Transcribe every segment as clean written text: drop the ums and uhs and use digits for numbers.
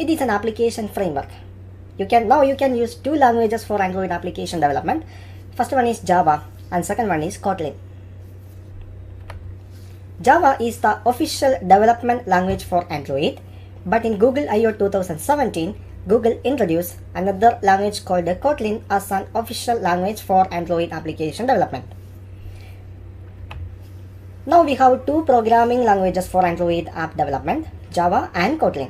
It is an application framework. You can use two languages for Android application development. First one is Java and second one is Kotlin. Java is the official development language for Android, but in Google I/O 2017, Google introduced another language called Kotlin as an official language for Android application development. Now we have two programming languages for Android app development, Java and Kotlin.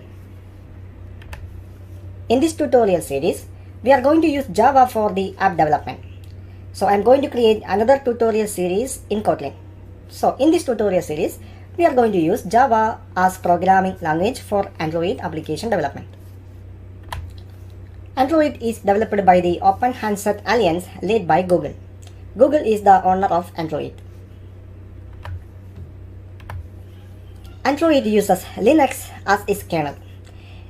In this tutorial series, we are going to use Java for the app development. So I am going to create another tutorial series in Kotlin. So in this tutorial series, we are going to use Java as programming language for Android application development. Android is developed by the Open Handset Alliance led by Google. Google is the owner of Android. Android uses Linux as its kernel.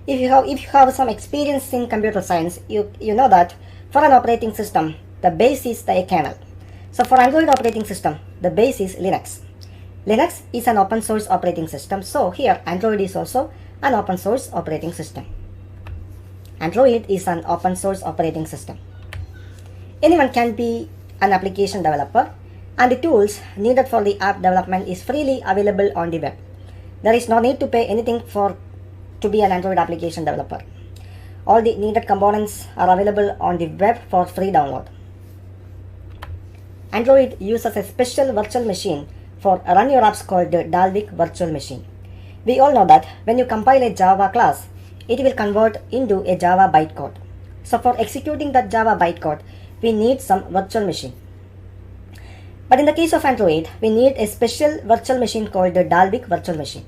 If you have some experience in computer science, you know that for an operating system, the base is the kernel. So for Android operating system, the base is Linux. Linux is an open source operating system. So here Android is also an open source operating system. Android is an open source operating system. Anyone can be an application developer, and the tools needed for the app development is freely available on the web. There is no need to pay anything to be an Android application developer. All the needed components are available on the web for free download. Android uses a special virtual machine for run your apps called the Dalvik virtual machine. We all know that when you compile a Java class, it will convert into a Java bytecode. So for executing that Java bytecode, we need some virtual machine. But in the case of Android, we need a special virtual machine called the Dalvik virtual machine.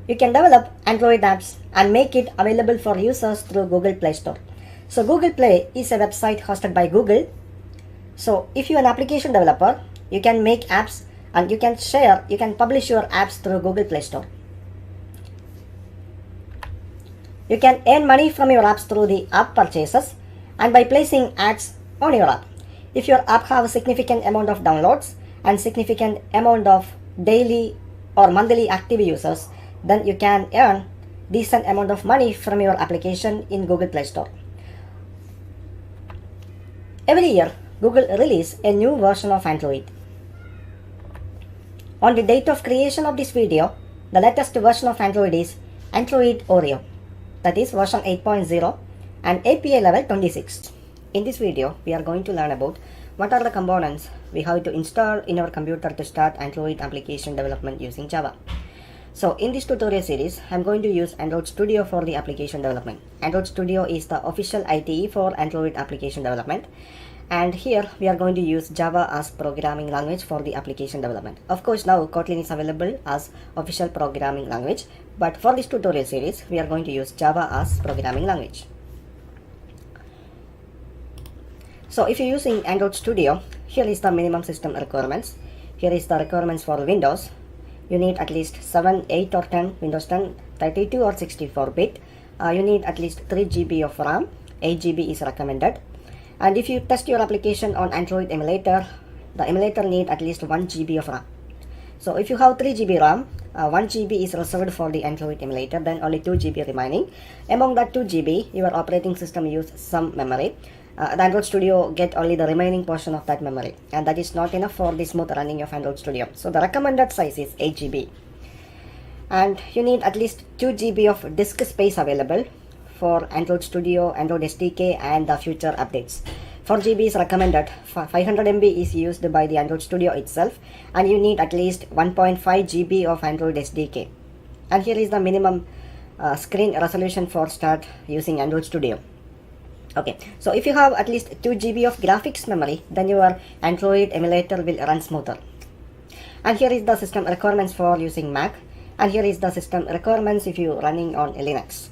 You can develop Android apps and make it available for users through Google Play Store. So Google Play is a website hosted by Google. So if you are an application developer, you can make apps and you can publish your apps through Google Play Store. You can earn money from your apps through the app purchases and by placing ads on your app. If your app have a significant amount of downloads and significant amount of daily or monthly active users, then you can earn decent amount of money from your application in Google Play Store. Every year, Google releases a new version of Android. On the date of creation of this video, the latest version of Android is Android Oreo, that is version 8.0 and API level 26. In this video, we are going to learn about what are the components we have to install in our computer to start Android application development using Java. So in this tutorial series, I am going to use Android Studio for the application development. Android Studio is the official IDE for Android application development. And here we are going to use Java as programming language for the application development. Of course, now Kotlin is available as official programming language. But for this tutorial series, we are going to use Java as programming language. So if you're using Android Studio, here is the minimum system requirements. Here is the requirements for Windows. You need at least 7, 8 or 10, Windows 10, 32 or 64-bit. You need at least 3 GB of RAM, 8 GB is recommended. And if you test your application on Android emulator, the emulator need at least 1 GB of RAM. So if you have 3 GB RAM, 1 GB is reserved for the Android emulator, then only 2 GB remaining. Among that 2 GB, your operating system use some memory. The Android Studio get only the remaining portion of that memory, and that is not enough for the smooth running of Android Studio. So the recommended size is 8 GB. And you need at least 2 GB of disk space available for Android Studio, Android SDK and the future updates. 4 GB is recommended. 500 MB is used by the Android Studio itself, and you need at least 1.5 GB of Android SDK. And here is the minimum screen resolution for start using Android Studio. Okay, so if you have at least 2 GB of graphics memory, then your Android emulator will run smoother. And here is the system requirements for using Mac, and here is the system requirements if you running on Linux.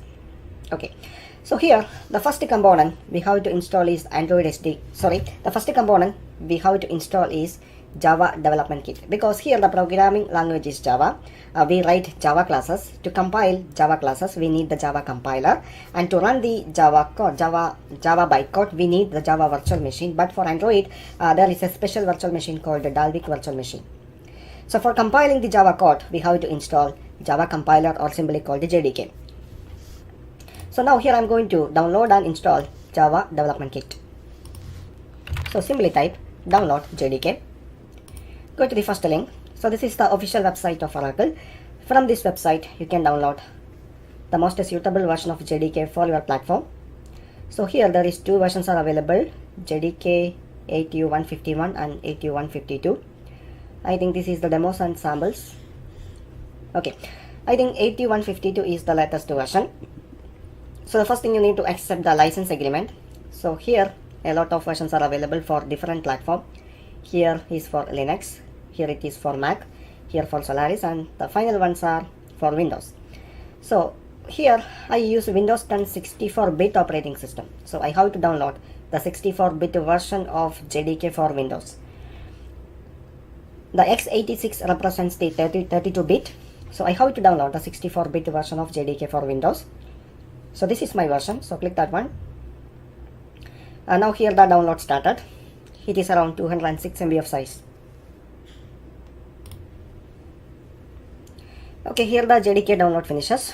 Okay, so here the first component we have to install is the first component we have to install is Java development kit, because here the programming language is Java. We write Java classes. To compile Java classes, we need the Java compiler, and to run the Java bytecode, we need the Java virtual machine. But for Android, there is a special virtual machine called the Dalvik virtual machine. So for compiling the Java code, we have to install Java compiler, or simply called the JDK. So now here I'm going to download and install Java Development Kit. So simply type download JDK. Go to the first link. So this is the official website of Oracle. From this website you can download the most suitable version of JDK for your platform. So here there is two versions are available, JDK 8U151 and 8U152. I think this is the demos and samples. Okay, I think 8U152 is the latest version. So the first thing you need to accept the license agreement. So here a lot of versions are available for different platform. Here is for Linux, here it is for Mac, here for Solaris, and the final ones are for Windows. So here I use Windows 10 64-bit operating system. So I have to download the 64-bit version of JDK for Windows. The x86 represents the 32-bit. So I have to download the 64-bit version of JDK for Windows. So this is my version. So click that one. Now here the download started. It is around 206 MB of size. Okay, here the JDK download finishes.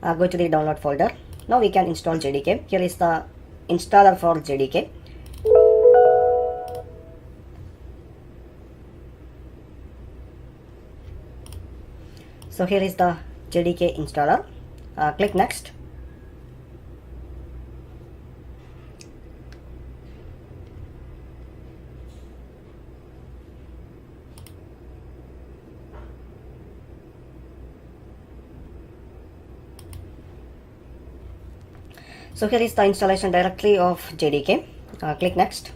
Go to the download folder. Now we can install JDK. Here is the installer for JDK. So here is the JDK installer. Click next. So here is the installation directory of JDK. Click next.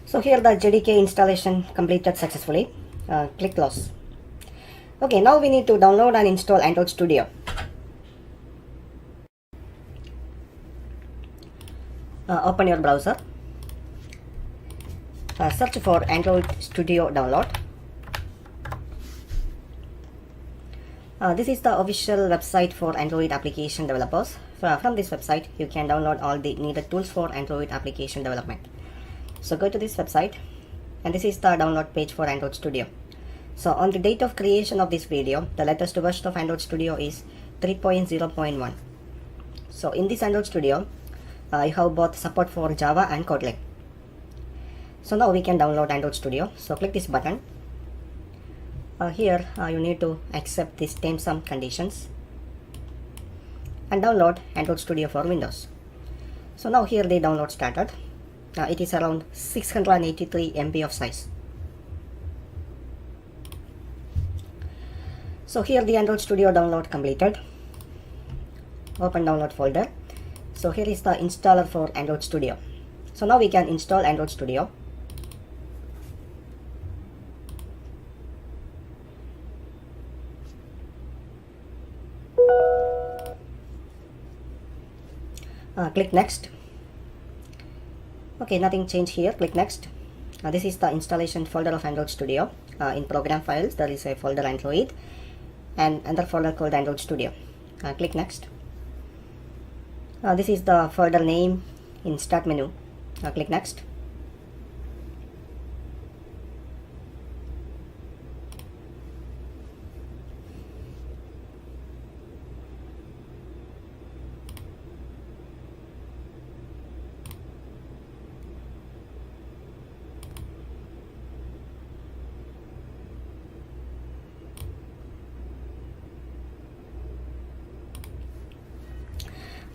So here the JDK installation completed successfully. Click close. Okay, now we need to download and install Android Studio. Open your browser. Search for Android Studio download. This is the official website for Android application developers. From this website you can download all the needed tools for Android application development. So go to this website, and this is the download page for Android Studio. So on the date of creation of this video, the latest version of Android Studio is 3.0.1. So in this Android Studio you have both support for Java and Kotlin. So now we can download Android Studio. So click this button. Here you need to accept these terms and conditions and download Android Studio for Windows. So now here the download started. It is around 683 MB of size. So here the Android Studio download completed. Open download folder. So here is the installer for Android Studio. So now we can install Android Studio. Click next. Okay, nothing changed here. Click next. This is the installation folder of Android Studio. In program files there is a folder Android and another folder called Android Studio. Click next. This is the folder name in start menu. Click next.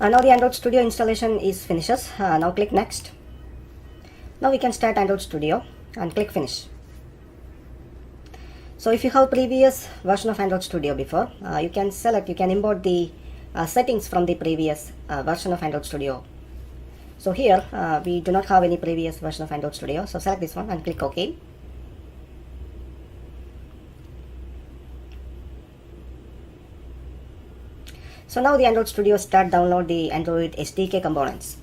Now the Android Studio installation is finishes. Now click next. Now we can start Android Studio and click finish. So if you have previous version of Android Studio before, you can import the settings from the previous version of Android Studio. So here we do not have any previous version of Android Studio, so select this one and click OK. So now the Android Studio start download the Android SDK components.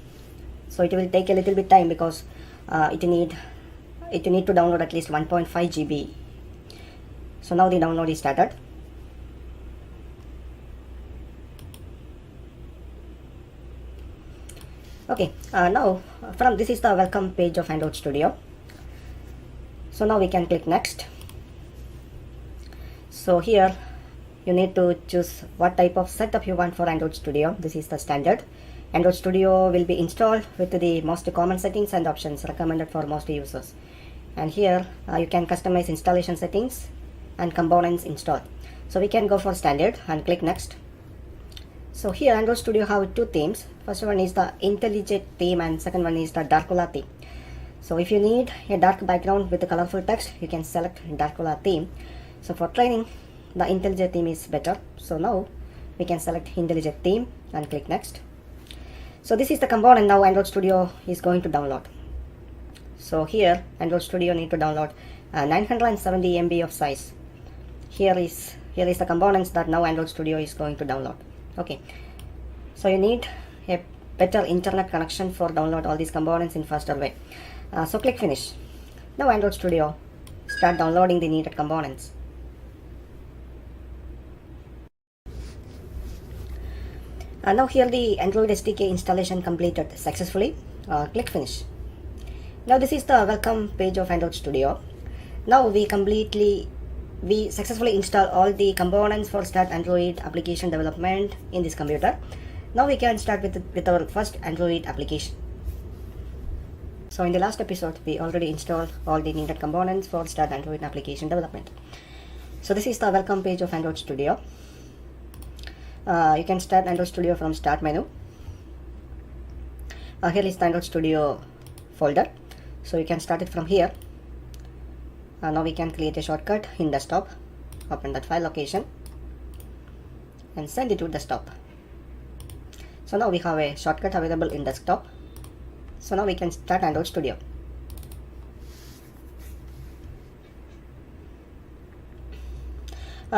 So it will take a little bit time because it need to download at least 1.5 GB. So now the download is started. Okay, now this is the welcome page of Android Studio. So now we can click next. So here you need to choose what type of setup you want for Android Studio. This is the standard. Android Studio will be installed with the most common settings and options recommended for most users. And here you can customize installation settings and components installed. So we can go for standard and click next. So here Android Studio have two themes. First one is the IntelliJ theme and second one is the Darkola theme. So if you need a dark background with a colorful text, you can select Darkola theme. So for training, the IntelliJ theme is better. So now we can select IntelliJ theme and click next. So this is the component now Android Studio is going to download. So here Android Studio need to download 970 MB of size. Here is the components that now Android Studio is going to download. Okay, so you need a better internet connection for download all these components in faster way. So click finish. Now Android Studio start downloading the needed components. Now here the Android SDK installation completed successfully. Click finish. Now this is the welcome page of Android Studio. Now we successfully install all the components for start Android application development in this computer. Now we can start with our first Android application. So in the last episode we already installed all the needed components for start Android application development. So this is the welcome page of Android Studio. You can start Android Studio from start menu. Here is the Android Studio folder. So you can start it from here. Now we can create a shortcut in desktop. Open that file location and send it to desktop. So now we have a shortcut available in desktop. So now we can start Android Studio.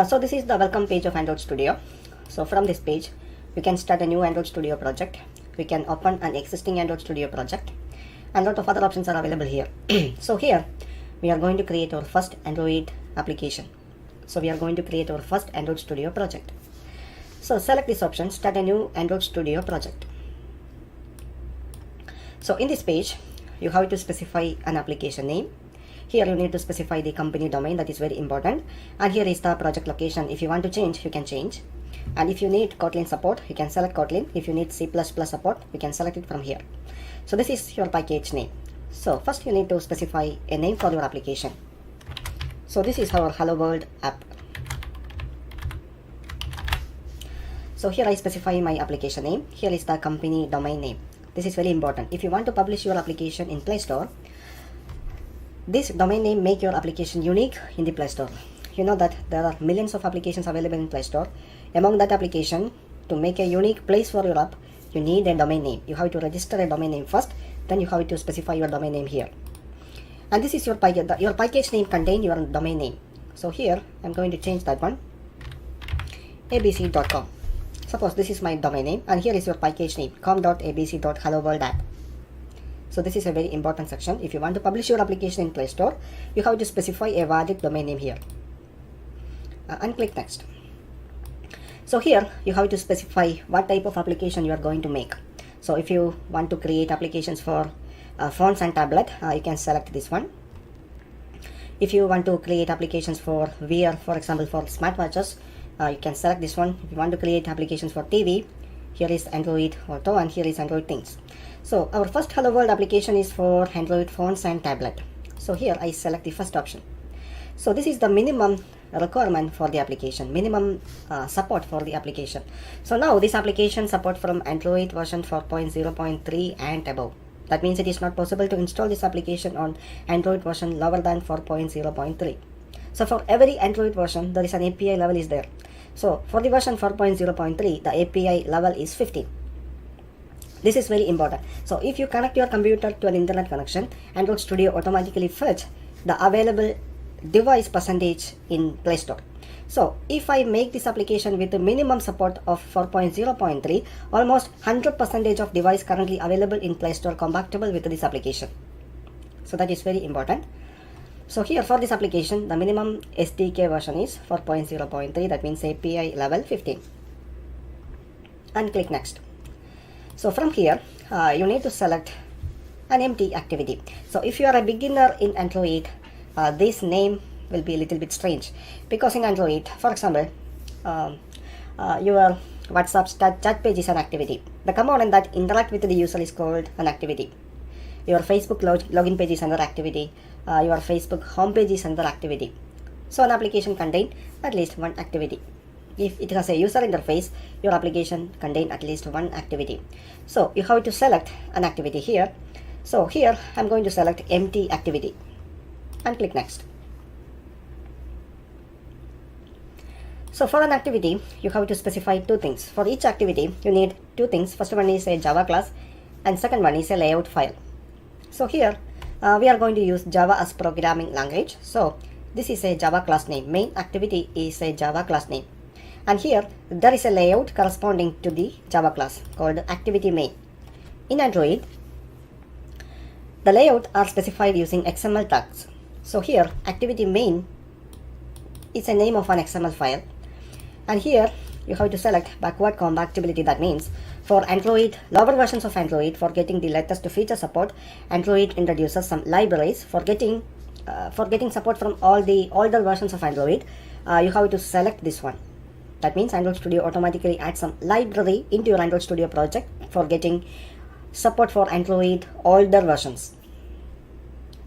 So this is the welcome page of Android Studio. So from this page, we can start a new Android Studio project. We can open an existing Android Studio project, and a lot of other options are available here. So here, we are going to create our first Android application. So we are going to create our first Android Studio project. So select this option, start a new Android Studio project. So in this page, you have to specify an application name. Here you need to specify the company domain, that is very important. And here is the project location. If you want to change, you can change. And if you need Kotlin support, you can select Kotlin. If you need C++ support, you can select it from here. So this is your package name. So first you need to specify a name for your application. So this is our Hello World app. So here I specify my application name. Here is the company domain name. This is very important. If you want to publish your application in Play Store, this domain name make your application unique in the Play Store. You know that there are millions of applications available in Play Store. Among that application, to make a unique place for your app, you need a domain name. You have to register a domain name first, then you have to specify your domain name here. And this is your package. Your package name contain your domain name. So here, I'm going to change that one, abc.com. Suppose this is my domain name, and here is your package name, com.abc.helloworldapp. So this is a very important section. If you want to publish your application in Play Store, you have to specify a valid domain name here. And click next. So here you have to specify what type of application you are going to make. So if you want to create applications for phones and tablet, you can select this one. If you want to create applications for VR, for example for smartwatches, you can select this one. If you want to create applications for TV, here is Android Auto and here is Android Things. So our first Hello World application is for Android phones and tablet. So here I select the first option. So this is the minimum requirement for the application, minimum support for the application. So now this application support from Android version 4.0.3 and above. That means it is not possible to install this application on Android version lower than 4.0.3. So for every Android version, there is an API level is there. So for the version 4.0.3, the API level is 15. This is very important. So if you connect your computer to an internet connection, Android Studio automatically fetch the available device percentage in Play Store. So if I make this application with the minimum support of 4.0.3, almost 100% of device currently available in Play Store compatible with this application. So that is very important. So here for this application, the minimum SDK version is 4.0.3, that means API level 15. And click next. So from here, you need to select an empty activity. So if you are a beginner in Android, this name will be a little bit strange, because in Android, for example, um, your WhatsApp chat page is an activity. The component that interact with the user is called an activity. Your Facebook login page is another activity. Your Facebook home page is another activity. So an application contains at least one activity. If it has a user interface, your application contains at least one activity. So you have to select an activity here. So here I'm going to select empty activity and click next. So for an activity, you have to specify two things. For each activity, you need two things. First one is a Java class and second one is a layout file. So here we are going to use Java as programming language. So this is a Java class name. Main activity is a Java class name. And here there is a layout corresponding to the Java class called activity main. In Android, the layout are specified using XML tags. So here activity main is a name of an XML file. And here you have to select backward compatibility. That means for Android, lower versions of Android, for getting the latest feature support, Android introduces some libraries. For getting support from all the older versions of Android, you have to select this one. That means Android Studio automatically adds some library into your Android Studio project for getting support for Android older versions.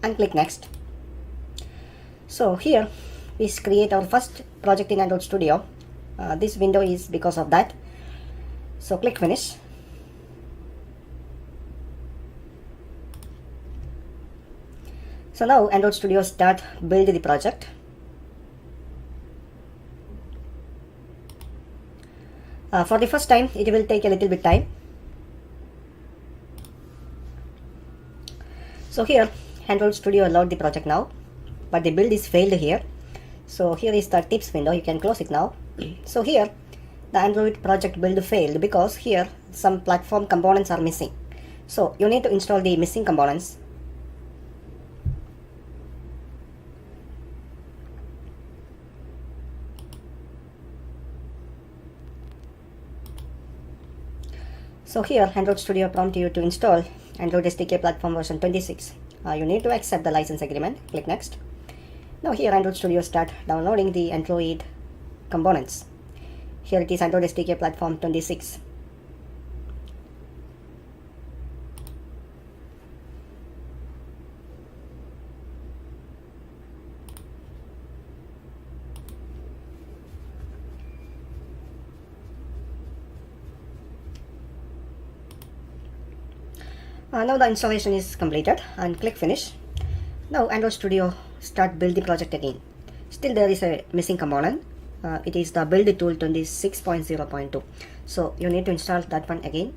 And click next. So here we create our first project in Android Studio. This window is because of that. So click finish. So now Android Studio start build the project. For the first time, it will take a little bit time. So here, Android Studio allowed the project now, but the build is failed here. So here is the tips window. You can close it now. So here, the Android project build failed because here some platform components are missing. So you need to install the missing components. So here Android Studio prompt you to install Android SDK platform version 26. You need to accept the license agreement. Click next. Now here Android Studio start downloading the Android components. Here it is Android SDK platform 26. Now the installation is completed and click finish. Now Android Studio start build the project again. Still there is a missing component. It is the build tool 26.0.2. So you need to install that one again.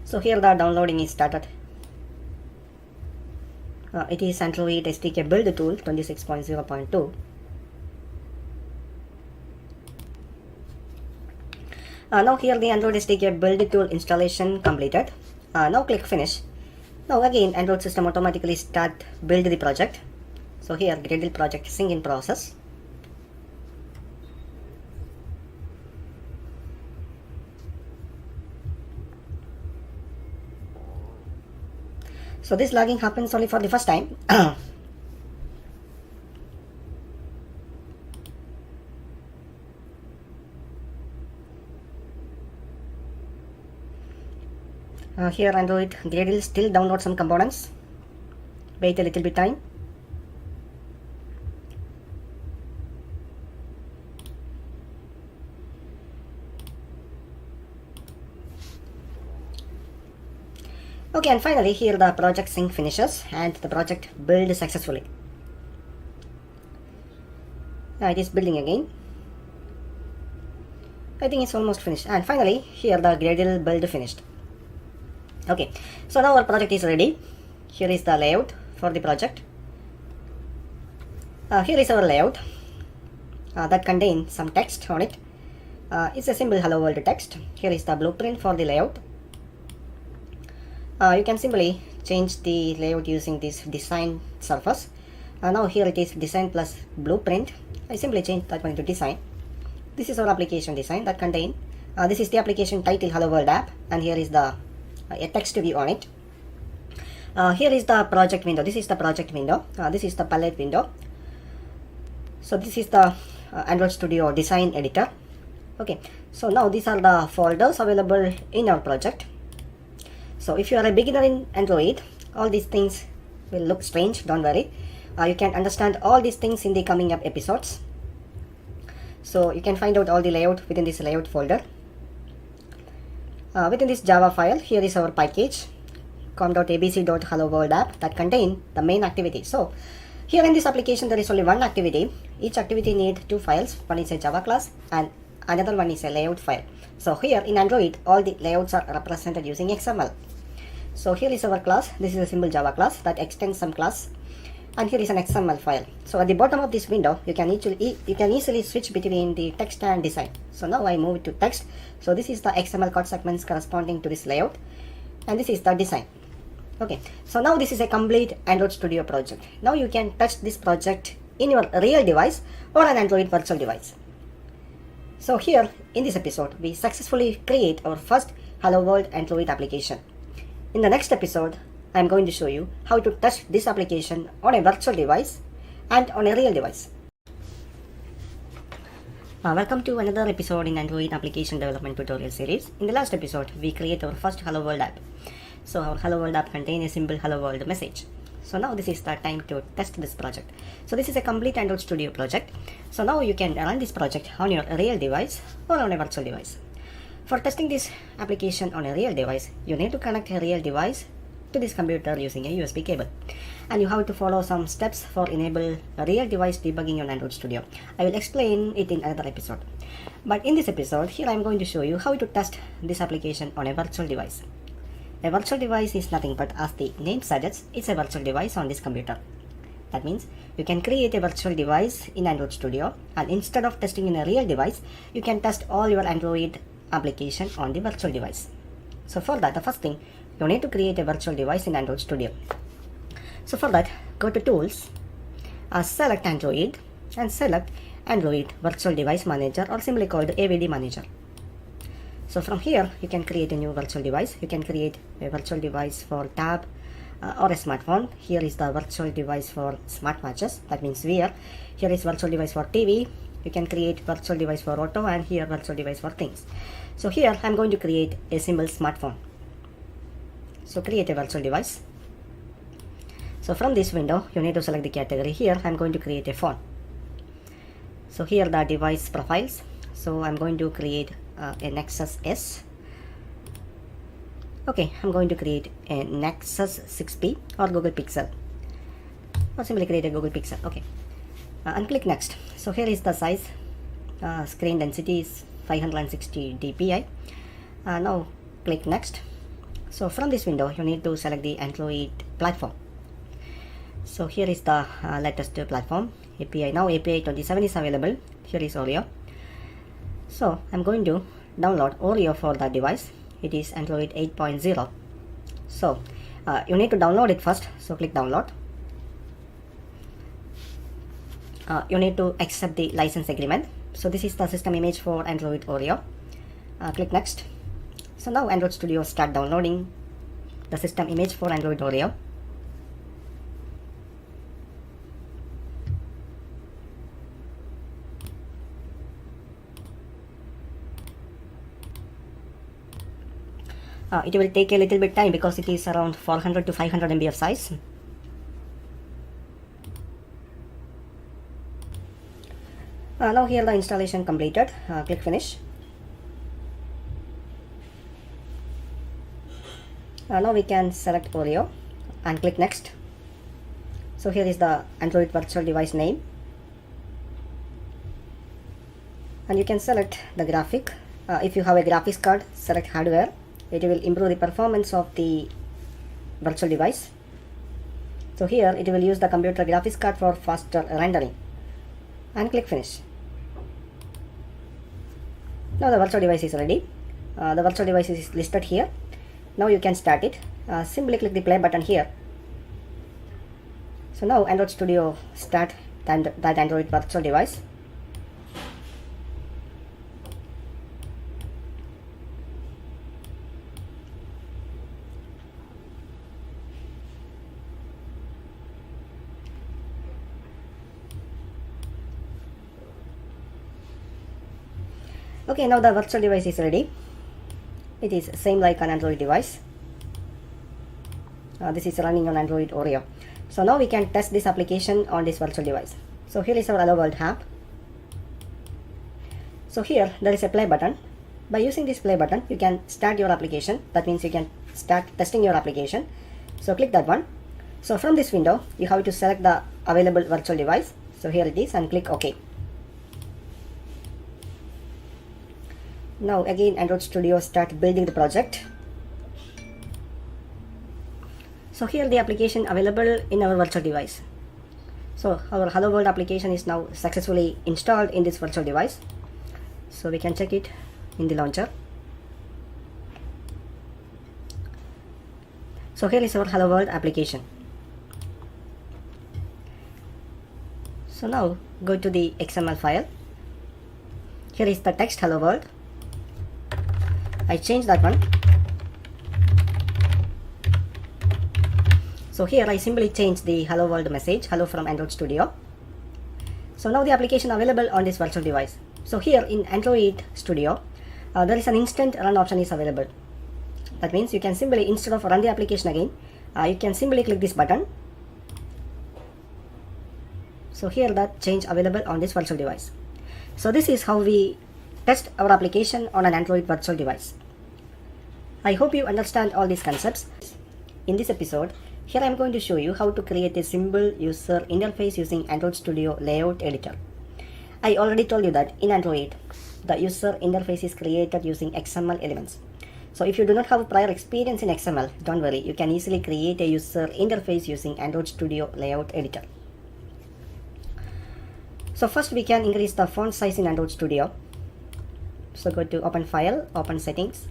So here the downloading is started. It is Android SDK build tool 26.0.2. Now here the Android SDK build tool installation completed. Now click finish. Now again Android system automatically start build the project. So here Gradle project sync in process. So this logging happens only for the first time. Here Android Gradle still download some components. Wait a little bit time. Okay, and finally here the project sync finishes and the project build successfully. Now it is building again. I think it's almost finished. And finally here the Gradle build finished. Okay, so now our project is ready. Here is the layout for the project. Here is our layout that contains some text on it. It's a simple hello world text. Here is the blueprint for the layout. You can simply change the layout using this design surface. Now here it is design plus blueprint. I simply change that one to design. this is our application design that contain, this is the application title Hello World app, and here is the a text view on it. Here is the project window. This is the project window. This is the palette window. So this is the Android Studio design editor. Okay, so now these are the folders available in our project. So if you are a beginner in Android, all these things will look strange. Don't worry, you can understand all these things in the coming up episodes. So you can find out all the layout within this layout folder. Within this Java file, here is our package com.abc.helloworldapp that contain the main activity. So here in this application there is only one activity. Each activity need two files. One is a Java class and another one is a layout file. So here in Android all the layouts are represented using XML. So here is our class. This is a simple Java class that extends some class, and here is an XML file. So at the bottom of this window you can easily switch between the text and design. So now I move to text. So this is the XML code segments corresponding to this layout, and this is the design. Okay, so now this is a complete Android Studio project. Now you can touch this project in your real device or an Android virtual device. So here in this episode we successfully create our first Hello World Android application. In the next episode I am going to show you how to touch this application on a virtual device and on a real device. Welcome to another episode in Android application development tutorial series. In the last episode we create our first Hello World app. So our Hello World app contains a simple Hello World message. So now this is the time to test this project. So this is a complete Android Studio project. So now you can run this project on your real device or on a virtual device. For testing this application on a real device, you need to connect a real device to this computer using a USB cable. And you have to follow some steps for enable a real device debugging on Android Studio. I will explain it in another episode. But in this episode, here I am going to show you how to test this application on a virtual device. A virtual device is nothing but, as the name suggests, it's a virtual device on this computer. That means you can create a virtual device in Android Studio, and instead of testing in a real device, you can test all your Android application on the virtual device. So for that, the first thing, you need to create a virtual device in Android Studio. So for that, go to Tools, select Android, and select Android Virtual Device Manager, or simply called AVD Manager. So from here you can create a new virtual device. You can create a virtual device for tab or a smartphone. Here is the virtual device for smartwatches, that means VR. Here is virtual device for TV. You can create virtual device for auto, and here virtual device for things. So here I'm going to create a simple smartphone. So create a virtual device. So from this window you need to select the category. Here I'm going to create a phone. So here the device profiles. So I'm going to create a Nexus S. Okay, I'm going to create a Nexus 6P or Google Pixel, or simply create a Google Pixel. Okay, and click next. So here is the size. Screen density is 560 dpi. Now click next. So from this window you need to select the Android platform. So here is the latest platform API. Now API 27 is available. Here is Oreo. So I'm going to download Oreo for the device. It is Android 8.0. So you need to download it first. So click download. You need to accept the license agreement. So this is the system image for Android Oreo. Click next. So now Android Studio start downloading the system image for Android Oreo. It will take a little bit time because it is around 400 to 500 MB of size. Now here the installation completed. Click finish. Now we can select Oreo and click next. So here is the Android virtual device name, and you can select the graphic. If you have a graphics card, select hardware. It will improve the performance of the virtual device. So here it will use the computer graphics card for faster rendering, and click finish. Now the virtual device is ready. The virtual device is listed here. Now you can start it. Simply click the play button here. So now Android Studio start that Android virtual device. Okay, now the virtual device is ready. It is same like an Android device. This is running on Android Oreo. So now we can test this application on this virtual device. So here is our Hello World app. So here there is a play button. By using this play button, you can start your application. That means you can start testing your application. So click that one. So from this window, you have to select the available virtual device. So here it is, and click OK. Now again Android Studio start building the project. So here the application available in our virtual device. So our Hello World application is now successfully installed in this virtual device. So we can check it in the launcher. So here is our Hello World application. So now go to the XML file. Here is the text Hello World. I changed that one. So here I simply change the Hello World message, hello from Android Studio. So now the application available on this virtual device. So here in Android Studio, there is an instant run option is available. That means you can simply, instead of run the application again, you can simply click this button. So here that change available on this virtual device. So this is how we test our application on an Android virtual device. I hope you understand all these concepts. In this episode, here I am going to show you how to create a simple user interface using Android Studio Layout Editor. I already told you that in Android, the user interface is created using XML elements. So if you do not have prior experience in XML, don't worry, you can easily create a user interface using Android Studio Layout Editor. So first we can increase the font size in Android Studio. So go to Open File, Open Settings,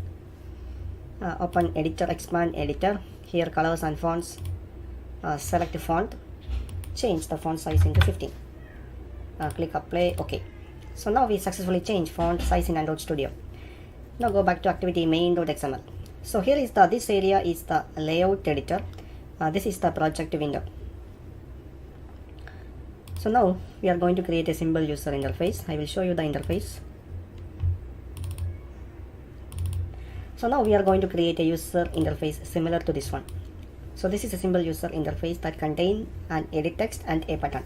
Open Editor, Expand Editor. Here colors and fonts, select the font, change the font size into 15. Click Apply, OK. So now we successfully change font size in Android Studio. Now go back to activity main.xml. So here is this area is the layout editor. This is the project window. So now we are going to create a simple user interface. I will show you the interface. So now we are going to create a user interface similar to this one. So this is a simple user interface that contains an edit text and a button.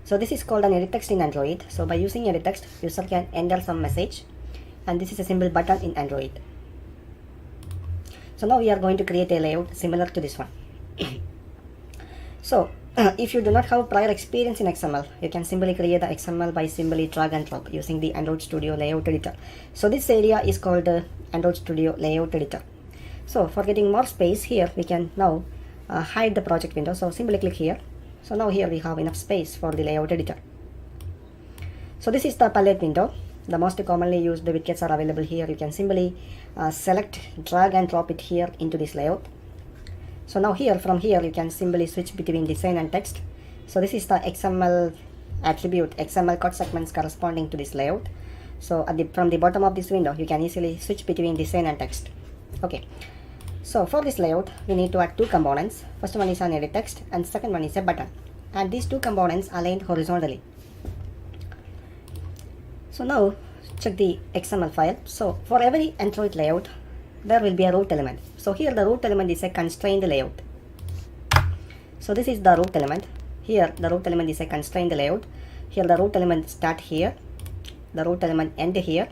So this is called an edit text in Android. So by using edit text, user can enter some message, and this is a simple button in Android. So now we are going to create a layout similar to this one. So if you do not have prior experience in XML, you can simply create the XML by simply drag and drop using the Android Studio Layout Editor. So this area is called Android Studio Layout Editor. So for getting more space here, we can now hide the project window. So simply click here. So now here we have enough space for the layout editor. So this is the palette window. The most commonly used widgets are available here. You can simply select, drag and drop it here into this layout. So now here, from here, you can simply switch between design and text. So this is the XML attribute, XML code segments corresponding to this layout. So from the bottom of this window, you can easily switch between design and text. Okay. So for this layout, we need to add two components. First one is an edit text and second one is a button. And these two components aligned horizontally. So now check the XML file. So for every Android layout, there will be a root element. So here the root element is a constrained layout. So this is the root element. Here the root element is a constrained layout. Here the root element start here. The root element end here.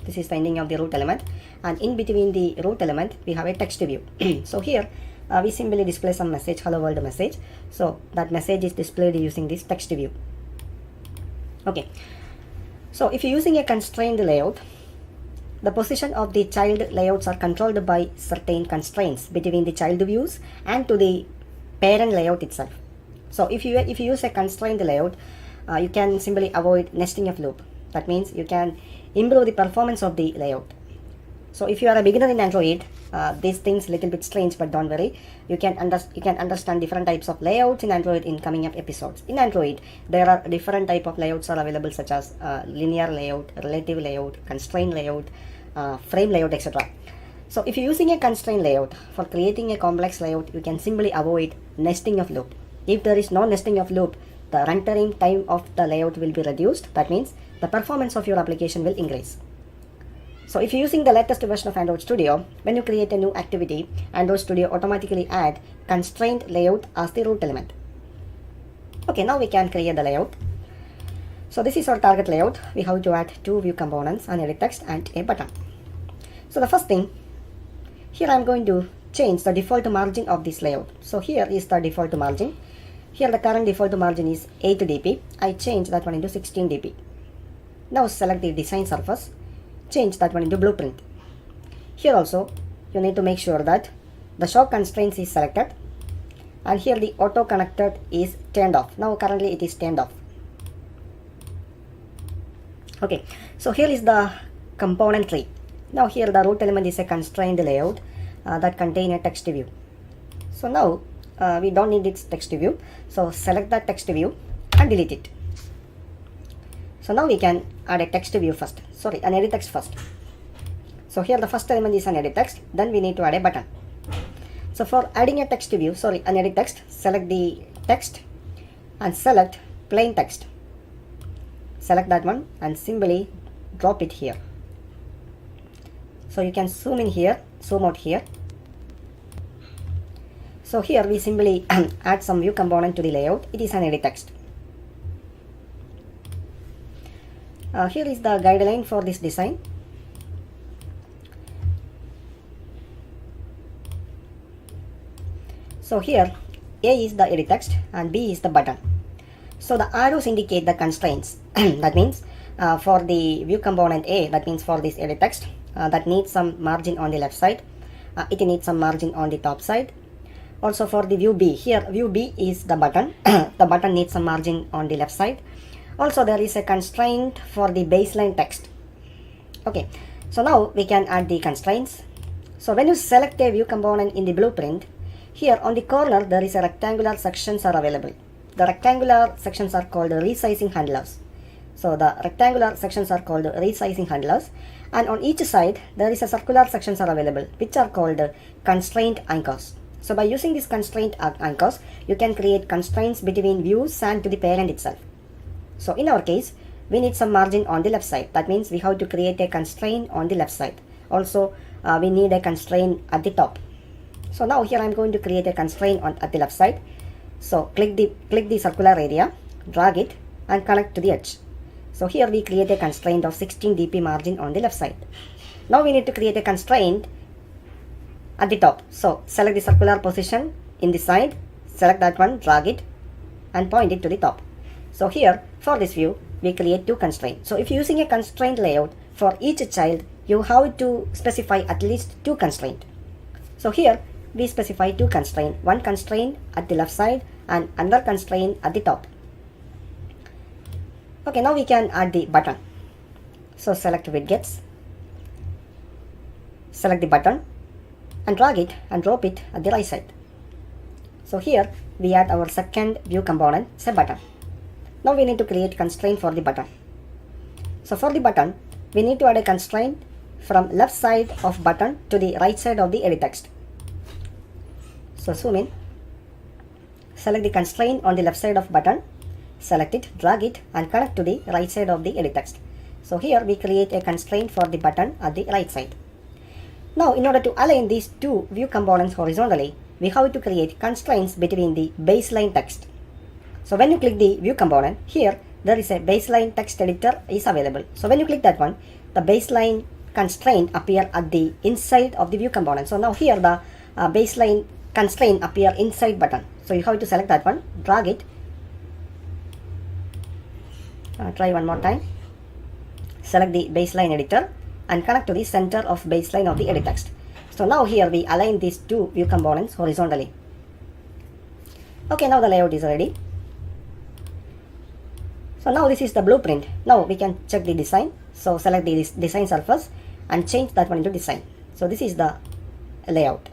This is the ending of the root element. And in between the root element, we have a text view. So here we simply display some message, hello world message. So that message is displayed using this text view. Okay. So if you're using a constrained layout, the position of the child layouts are controlled by certain constraints between the child views and to the parent layout itself. So if you use a constrained layout, you can simply avoid nesting of loop. That means you can improve the performance of the layout. So if you are a beginner in Android, these things little bit strange, but don't worry. You can understand different types of layouts in Android in coming up episodes. In Android, there are different type of layouts are available, such as linear layout, relative layout, constraint layout, frame layout, etc. So if you're using a constraint layout for creating a complex layout, you can simply avoid nesting of loop. If there is no nesting of loop, the runtime time of the layout will be reduced. That means the performance of your application will increase. So if you're using the latest version of Android Studio, when you create a new activity, Android Studio automatically add constraint layout as the root element. Okay, now we can create the layout. So this is our target layout. We have to add two view components, an edit text and a button. So the first thing, here I'm going to change the default margin of this layout. So here is the default margin. Here the current default margin is 8 dp. I change that one into 16 dp. Now select the design surface, change that one into blueprint. Here also you need to make sure that the show constraints is selected, and here the auto connected is turned off. Now currently it is turned off. Okay, so here is the component tree. Now here the root element is a constrained layout that contain a text view. So now we don't need this text view, so select that text view and delete it. So now we can add a text view first, an edit text first. So here the first element is an edit text, then we need to add a button. So for adding a text view, an edit text, select the text and select plain text. Select that one and simply drop it here. So you can zoom in here, zoom out here. So here we simply add some view component to the layout. It is an edit text. Here is the guideline for this design. So here A is the edit text and B is the button. So the arrows indicate the constraints. That means for the view component A, that means for this edit text, that needs some margin on the left side. It needs some margin on the top side. Also for the view B, here view B is the button. The button needs some margin on the left side. Also there is a constraint for the baseline text. Okay, so now we can add the constraints. So when you select a view component in the blueprint, here on the corner there is a rectangular sections are available. The rectangular sections are called resizing handlers. So the rectangular sections are called resizing handlers, and on each side there is a circular sections are available, which are called constraint anchors. So by using these constraint anchors, you can create constraints between views and to the parent itself. So in our case, we need some margin on the left side. That means we have to create a constraint on the left side. Also, we need a constraint at the top. So now here I'm going to create a constraint at the left side. So click the circular area, drag it and connect to the edge. So here we create a constraint of 16 dp margin on the left side. Now we need to create a constraint at the top. So select the circular position in the side, select that one, drag it and point it to the top. So here for this view we create two constraints. So if you're using a constraint layout, for each child you have to specify at least two constraints. So here we specify two constraints, one constraint at the left side and another constraint at the top. Okay, now we can add the button. So select widgets, select the button and drag it and drop it at the right side. So here we add our second view component, say button. Now we need to create constraint for the button. So for the button, we need to add a constraint from left side of button to the right side of the edit text. So zoom in, select the constraint on the left side of button, select it, drag it and connect to the right side of the edit text. So here we create a constraint for the button at the right side. Now in order to align these two view components horizontally, we have to create constraints between the baseline text. So when you click the view component, here there is a baseline text editor is available. So when you click that one, the baseline constraint appear at the inside of the view component. So now here the baseline constraint appear inside button. So you have to select that one, drag it, try one more time, select the baseline editor and connect to the center of baseline of the edit text. So now here we align these two view components horizontally. Okay, now the layout is ready. So now this is the blueprint. Now we can check the design. So select the design surface and change that one into design. So this is the layout.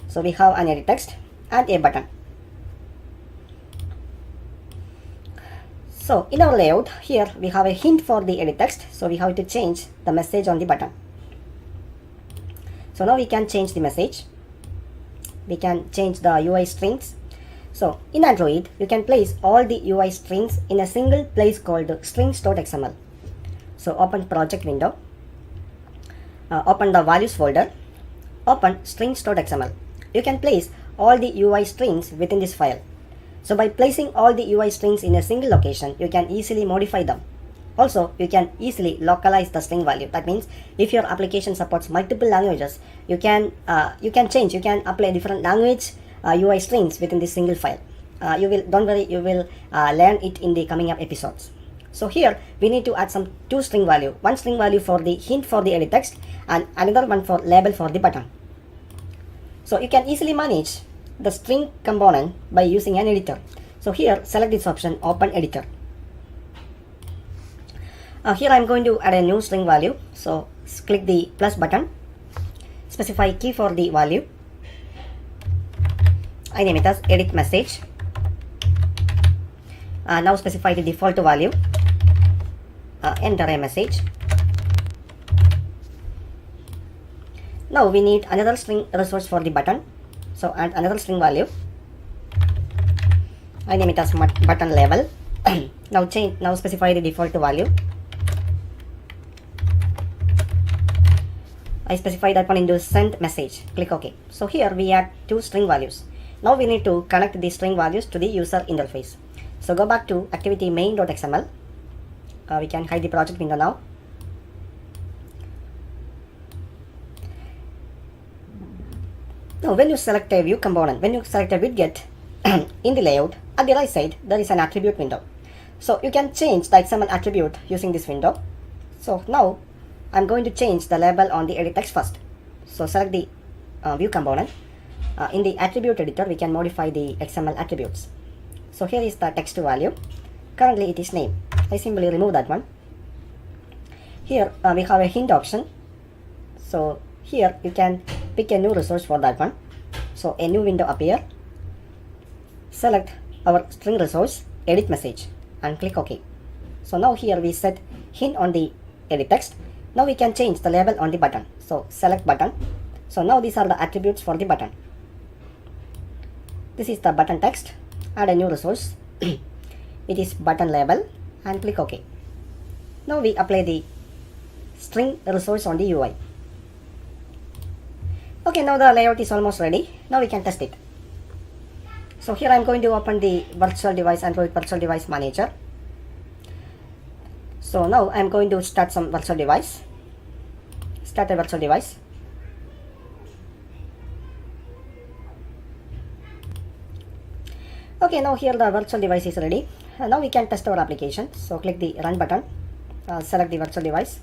So we have an edit text and a button. So in our layout, here we have a hint for the edit text. So we have to change the message on the button. So now we can change the message. We can change the UI strings. So in Android, you can place all the UI strings in a single place called strings.xml. So open project window. Open the values folder, open strings.xml. You can place all the UI strings within this file. So by placing all the UI strings in a single location, you can easily modify them. Also, you can easily localize the string value. That means if your application supports multiple languages, you can apply different language UI strings within this single file. Don't worry, you will learn it in the coming up episodes. So here we need to add some two string value. One string value for the hint for the edit text and another one for label for the button. So you can easily manage the string component by using an editor. So here select this option, open editor. Here I'm going to add a new string value. So click the plus button, specify key for the value. I name it as edit message. Now specify the default value. Enter a message. Now we need another string resource for the button. So add another string value. I name it as button label. Now specify the default value. I specify that one into send message. Click OK. So here we add two string values. Now we need to connect the string values to the user interface. So go back to activity main.xml. We can hide the project window now. Now when you select a view component, when you select a widget in the layout, at the right side there is an attribute window. So you can change the XML attribute using this window. So now I'm going to change the label on the edit text first. So select the view component. In the attribute editor, we can modify the XML attributes. So here is the text value. Currently it is name. I simply remove that one. Here we have a hint option. So here you can pick a new resource for that one. So a new window appear. Select our string resource, edit message, and click OK. So now here we set hint on the edit text. Now we can change the label on the button. So select button. So now these are the attributes for the button. This is the button text. Add a new resource. It is button label and click OK. Now we apply the string resource on the UI. Okay, now the layout is almost ready. Now we can test it. So here I am going to open the virtual device, Android virtual device manager. So now I am going to start some virtual device. Start a virtual device. Okay, now here the virtual device is ready. Now we can test our application. So click the run button. Select the virtual device.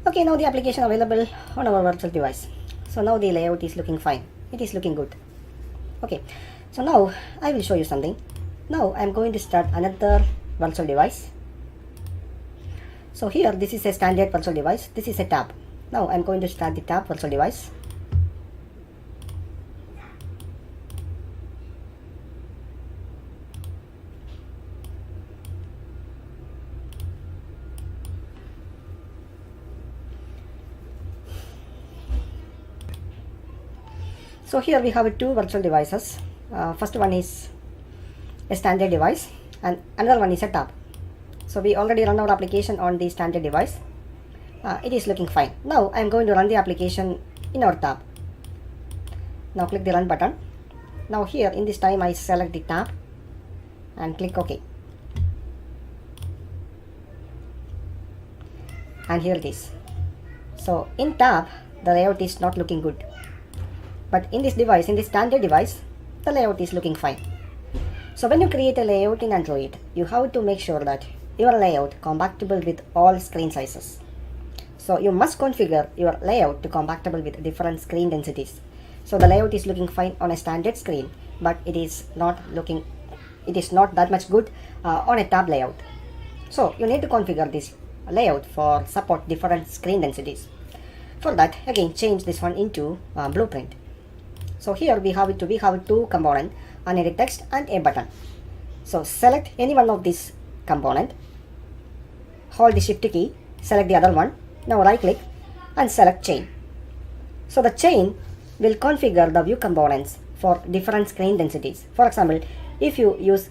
Okay, now the application available on our virtual device. So now the layout is looking fine. It is looking good. Okay, so now I will show you something. Now I am going to start another virtual device. So here this is a standard virtual device. This is a tab. Now I am going to start the tab virtual device. So here we have two virtual devices. First one is a standard device and another one is a tab. So we already run our application on the standard device. It is looking fine. Now I am going to run the application in our tab. Now click the run button. Now here in this time I select the tab and click OK. And here it is. So in tab the layout is not looking good. But in this device, in this standard device, the layout is looking fine. So when you create a layout in Android, you have to make sure that your layout compatible with all screen sizes. So you must configure your layout to compatible with different screen densities. So the layout is looking fine on a standard screen, but it is not that much good on a tab layout. So you need to configure this layout for support different screen densities. For that, again change this one into blueprint. So here we have two components, an edit text and a button. So select any one of these component, hold the shift key, select the other one. Now right click and select chain. So the chain will configure the view components for different screen densities. For example, if you use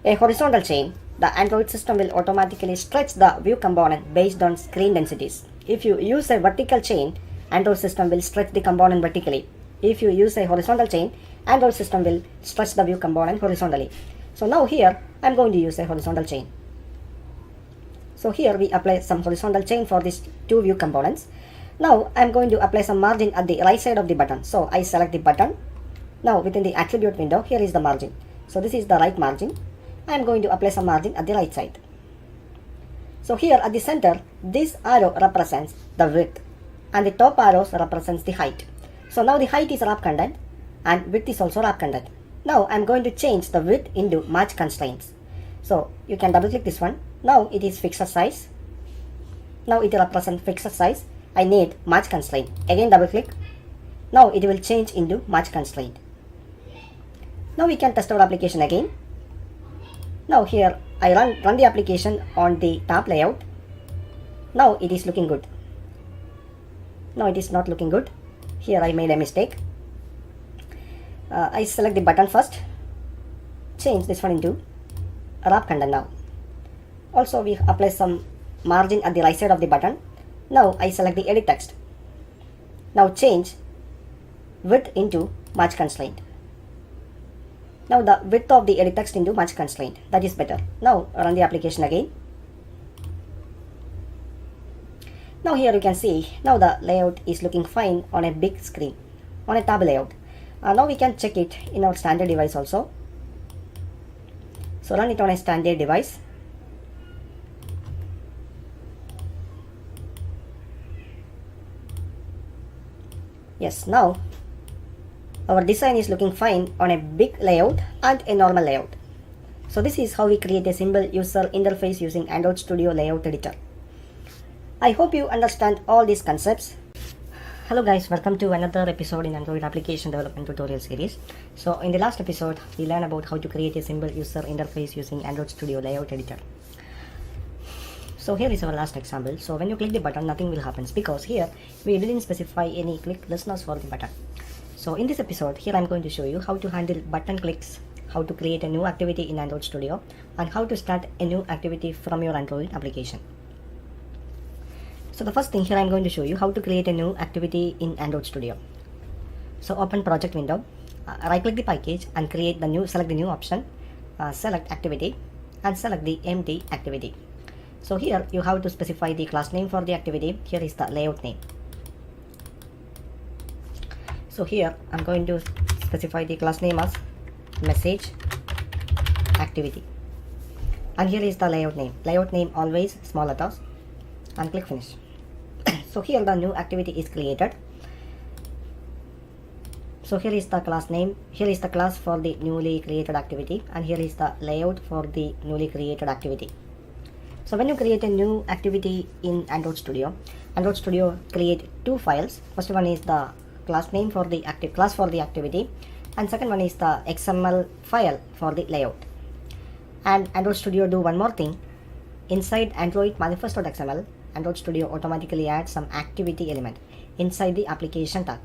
a horizontal chain, the Android system will automatically stretch the view component based on screen densities. If you use a vertical chain, Android system will stretch the component vertically. If you use a horizontal chain, Android system will stretch the view component horizontally. So now here I'm going to use a horizontal chain. So here we apply some horizontal chain for these two view components. Now I'm going to apply some margin at the right side of the button. So I select the button. Now within the attribute window, here is the margin. So this is the right margin. I am going to apply some margin at the right side. So here at the center, this arrow represents the width and the top arrows represents the height. So now the height is wrap content and width is also wrap content. Now I am going to change the width into match constraints. So you can double click this one. Now it is fixed size. Now it represents fixed size. I need match constraint. Again double click. Now it will change into match constraint. Now we can test our application again. Now here I run the application on the tab layout. Now it is looking good. Now it is not looking good. Here I made a mistake. I select the button first. Change this one into wrap content now. Also we apply some margin at the right side of the button. Now I select the edit text. Now change width into match constraint. Now the width of the edit text into match constraint. That is better. Now run the application again. Now here you can see, now the layout is looking fine on a big screen, on a tab layout. Now we can check it in our standard device also. So run it on a standard device. Yes, now our design is looking fine on a big layout and a normal layout. So this is how we create a simple user interface using Android Studio Layout Editor. I hope you understand all these concepts. Hello guys, welcome to another episode in Android application development tutorial series. So in the last episode, we learned about how to create a simple user interface using Android Studio Layout Editor. So here is our last example. So when you click the button, nothing will happen because here we didn't specify any click listeners for the button. So in this episode, here I'm going to show you how to handle button clicks, how to create a new activity in Android Studio, and how to start a new activity from your Android application. So the first thing here I'm going to show you how to create a new activity in Android Studio. So open project window, right click the package and create the new, select the new option, select activity and select the empty activity. So here you have to specify the class name for the activity. Here is the layout name. So here I'm going to specify the class name as message activity. And here is the layout name. Layout name always small letters and click finish. So here the new activity is created. So here is the class name. Here is the class for the newly created activity and here is the layout for the newly created activity. So when you create a new activity in Android Studio create two files. First one is the class name for the active class for the activity and second one is the XML file for the layout. And Android Studio do one more thing. Inside Android manifest.xml, Android Studio automatically adds some activity element inside the application tag.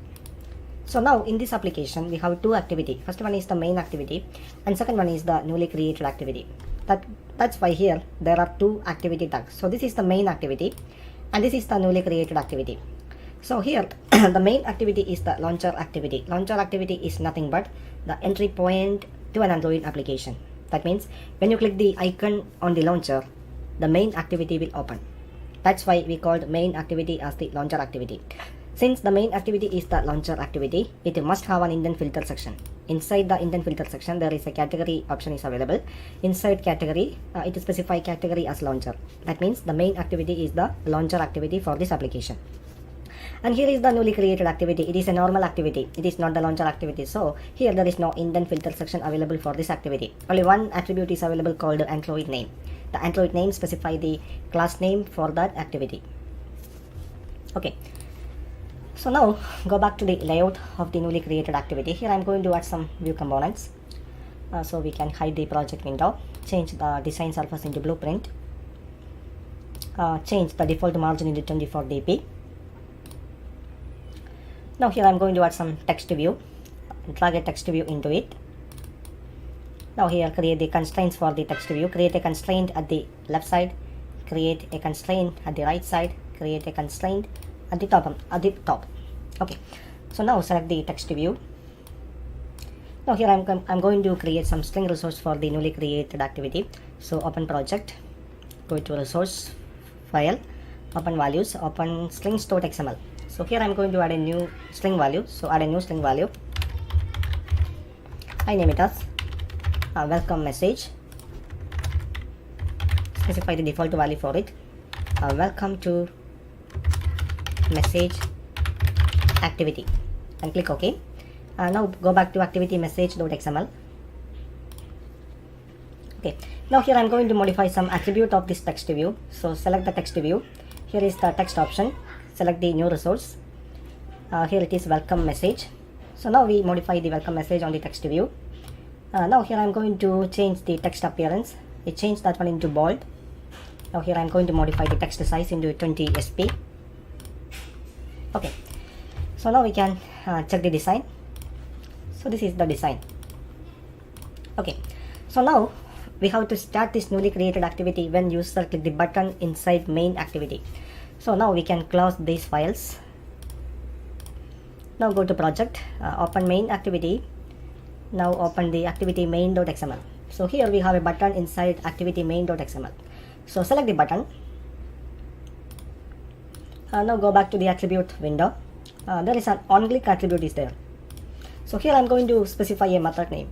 So now in this application we have two activity. First one is the main activity and second one is the newly created activity. That's why here there are two activity tags. So this is the main activity and this is the newly created activity. So here the main activity is the launcher activity. Launcher activity is nothing but the entry point to an Android application. That means when you click the icon on the launcher, the main activity will open. That's why we called main activity as the launcher activity. Since the main activity is the launcher activity, it must have an indent filter section. Inside the indent filter section, there is a category option is available. Inside category, it specify category as launcher. That means the main activity is the launcher activity for this application. And here is the newly created activity. It is a normal activity. It is not the launcher activity. So here there is no indent filter section available for this activity. Only one attribute is available called Android name. The Android name specify the class name for that activity. Okay. So now go back to the layout of the newly created activity. Here I am going to add some view components. So we can hide the project window. Change the design surface into blueprint. Change the default margin into 24 dp. Now here I am going to add some text view. Drag a text view into it. Now here create the constraints for the text view. Create a constraint at the left side, create a constraint at the right side, create a constraint at the top. Okay, so now select the text view. Now here I'm going to create some string resource for the newly created activity. So open project, go to resource file, open values, open strings.xml. So here I'm going to add a new string value. So add a new string value. I name it as welcome message. Specify the default value for it. Welcome to message activity, and click OK. Now go back to activity message.xml. Okay, now here I'm going to modify some attribute of this text view. So select the text view. Here is the text option. Select the new resource. Here it is welcome message. So now we modify the welcome message on the text view. Now here I'm going to change the text appearance. I change that one into bold. Now here I'm going to modify the text size into 20 sp. Okay, so now we can check the design. So this is the design. Okay, so now we have to start this newly created activity when user click the button inside main activity. So now we can close these files. Now go to project, open main activity. Now open the activity main.xml. So here we have a button inside activity main.xml. So select the button. Now go back to the attribute window. There is an onClick attribute is there. So here I'm going to specify a method name.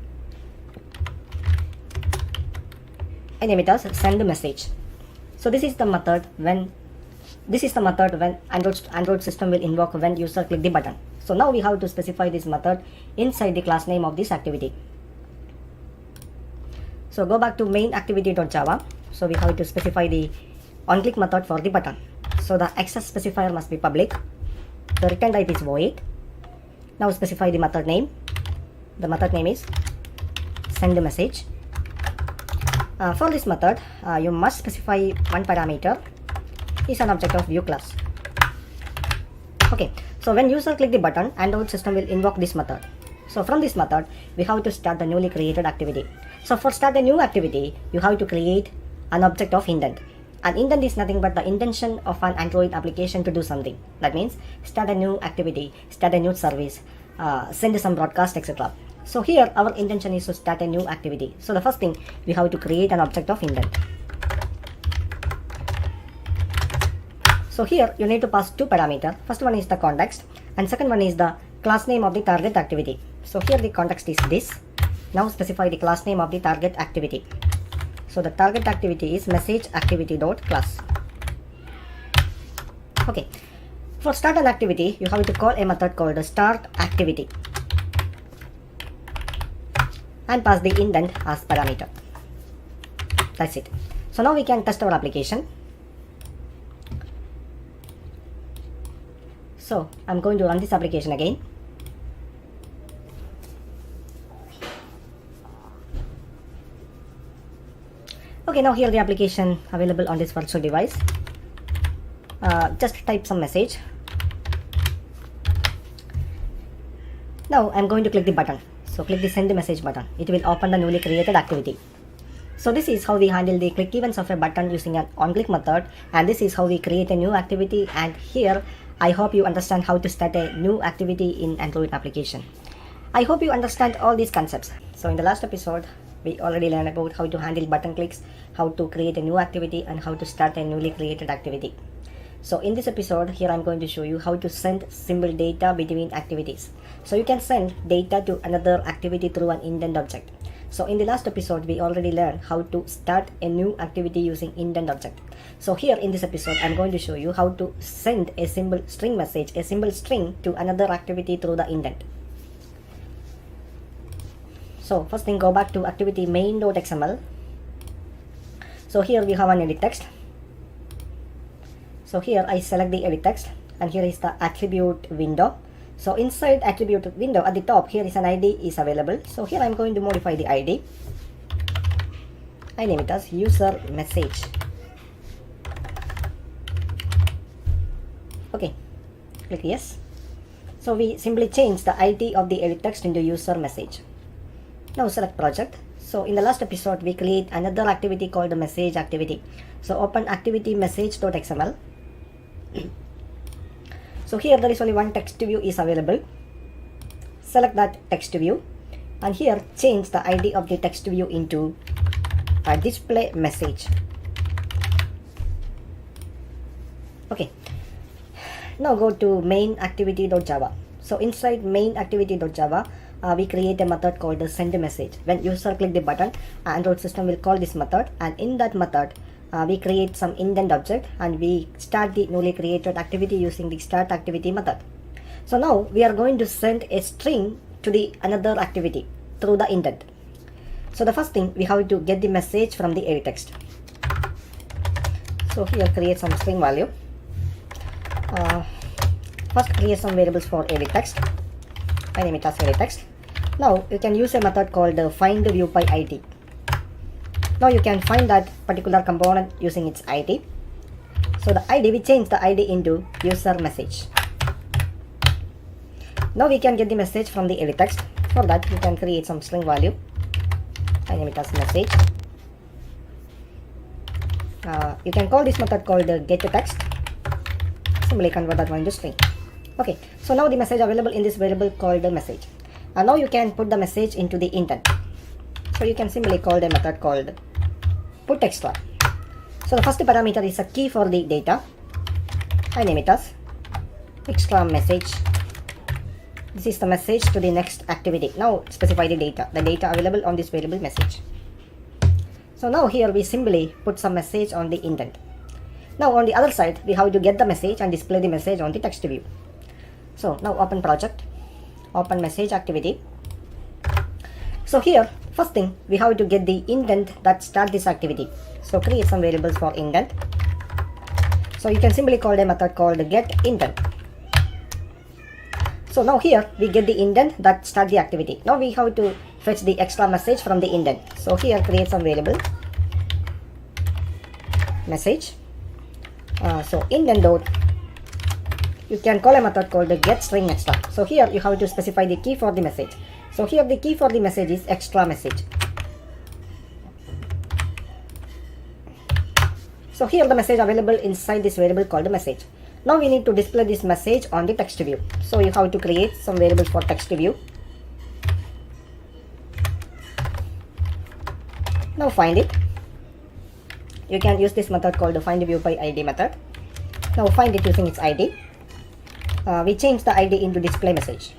I name it as send message. So this is the method when Android system will invoke when user click the button. So now we have to specify this method inside the class name of this activity. So go back to main activity.java. So we have to specify the onClick method for the button. So the access specifier must be public. The return type is void. Now specify the method name. The method name is send message. For this method, you must specify one parameter is an object of view class. Okay, so when user click the button, Android system will invoke this method. So from this method, we have to start the newly created activity. So for start a new activity, you have to create an object of indent. An indent is nothing but the intention of an Android application to do something. That means start a new activity, start a new service, send some broadcast, etc. So here our intention is to start a new activity. So the first thing, we have to create an object of indent. So here you need to pass two parameters. First one is the context and second one is the class name of the target activity. So here the context is this. Now specify the class name of the target activity. So the target activity is message activity.class. Okay, for start an activity, you have to call a method called start activity and pass the indent as parameter. That's it. So now we can test our application. So I'm going to run this application again. Okay, now here the application available on this virtual device. Just type some message. Now I'm going to click the button. So click the send message button. It will open the newly created activity. So this is how we handle the click events of a button using an onClick method, and this is how we create a new activity. And here I hope you understand how to start a new activity in Android application. I hope you understand all these concepts. So in the last episode, we already learned about how to handle button clicks, how to create a new activity, and how to start a newly created activity. So in this episode, here I'm going to show you how to send symbol data between activities. So you can send data to another activity through an indent object. So in the last episode, we already learned how to start a new activity using indent object. So here in this episode, I'm going to show you how to send a symbol string message, a symbol string to another activity through the indent. So first thing, go back to activity main.xml. So here we have an edit text. So here I select the edit text, and here is the attribute window. So inside attribute window at the top, here is an ID is available. So here I'm going to modify the ID. I name it as user message. Okay, click yes. So we simply change the ID of the edit text into user message. Now select project. So in the last episode, we create another activity called the message activity. So open activity message.xml. So here there is only one text view is available. Select that text view and here change the ID of the text view into a display message. Okay. Now go to main activity.java. So inside main activity.java, we create a method called the send message. When user click the button, Android system will call this method, and in that method we create some indent object and we start the newly created activity using the start activity method. So now we are going to send a string to the another activity through the indent. So the first thing, we have to get the message from the edit text. So here create some string value. First create some variables for edit text. I name it as edit text. Now you can use a method called find view by ID. Now you can find that particular component using its ID. So the ID, we change the ID into user message. Now we can get the message from the edit text. For that we can create some string value. I name it as message. You can call this method called get text. Simply convert that one into string. Okay, so now the message available in this variable called the message. And now you can put the message into the indent. So you can simply call the method called put extra. So the first parameter is a key for the data. I name it as extra message. This is the message to the next activity. Now specify the data available on this variable message. So now here we simply put some message on the indent. Now on the other side, we have to get the message and display the message on the text view. So now open project, open message activity. So here first thing, we have to get the indent that start this activity. So create some variables for indent. So you can simply call a method called get indent. So now here we get the indent that start the activity. Now we have to fetch the extra message from the indent. So here create some variable message. So indent dot, you can call a method called the get string extra. So here you have to specify the key for the message. So here the key for the message is extra message. So here the message available inside this variable called the message. Now we need to display this message on the text view. So you have to create some variables for text view. Now find it. You can use this method called the find view by ID method. Now find it using its ID. We change the ID into display message.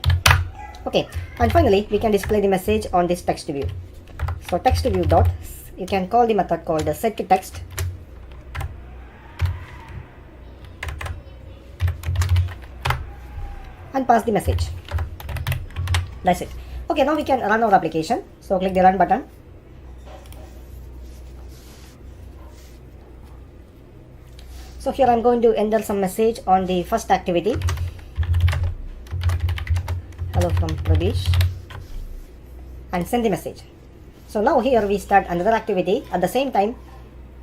Okay, and finally we can display the message on this text view. So text view dot, you can call the method called the set text. And pass the message. That's it. Okay, now we can run our application. So click the run button. So here I'm going to enter some message on the first activity. Hello from Pradesh. And send the message. So now here we start another activity. At the same time,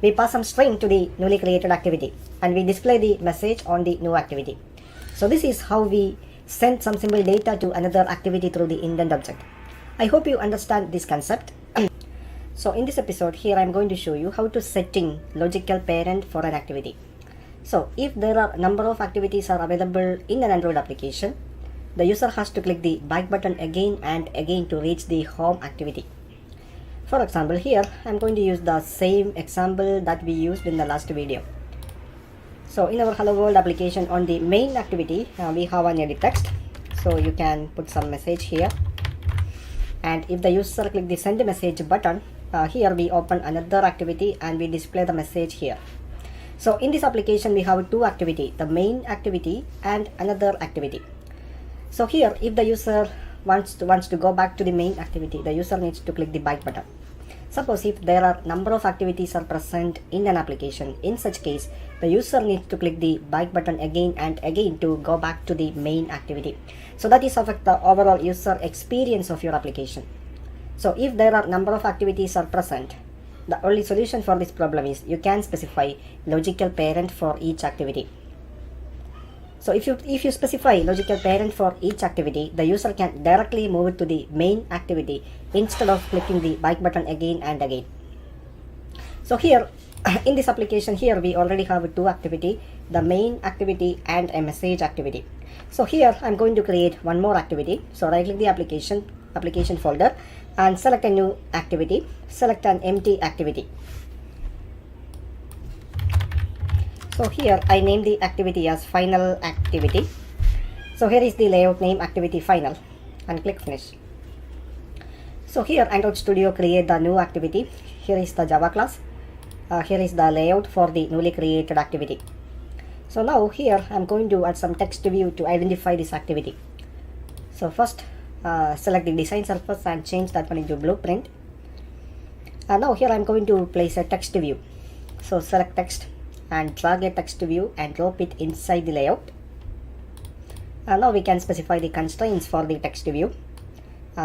we pass some string to the newly created activity. And we display the message on the new activity. So this is how we send some simple data to another activity through the indent object. I hope you understand this concept. So in this episode here I'm going to show you how to setting logical parent for an activity. So if there are number of activities are available in an Android application, the user has to click the back button again and again to reach the home activity. For example, here I'm going to use the same example that we used in the last video. So in our Hello World application, on the main activity, we have an edit text. So you can put some message here. And if the user click the send message button, here we open another activity and we display the message here. So in this application, we have two activity, the main activity and another activity. So here, if the user wants to go back to the main activity, the user needs to click the back button. Suppose if there are number of activities are present in an application, in such case, the user needs to click the back button again and again to go back to the main activity. So that is affect the overall user experience of your application. So if there are number of activities are present, the only solution for this problem is you can specify logical parent for each activity. So if you specify logical parent for each activity, the user can directly move it to the main activity instead of clicking the back button again and again. So here in this application here we already have two activity, the main activity and a message activity. So here I'm going to create one more activity. So right click the application folder and select a new activity, select an empty activity. So here I name the activity as final activity. So here is the layout name, activity final, and click finish. So here Android Studio create the new activity. Here is the Java class. Here is the layout for the newly created activity. So now here I'm going to add some text view to identify this activity. So first select the design surface and change that one into blueprint. And now here I'm going to place a text view. So select text and drag a text view and drop it inside the layout. Now we can specify the constraints for the text view.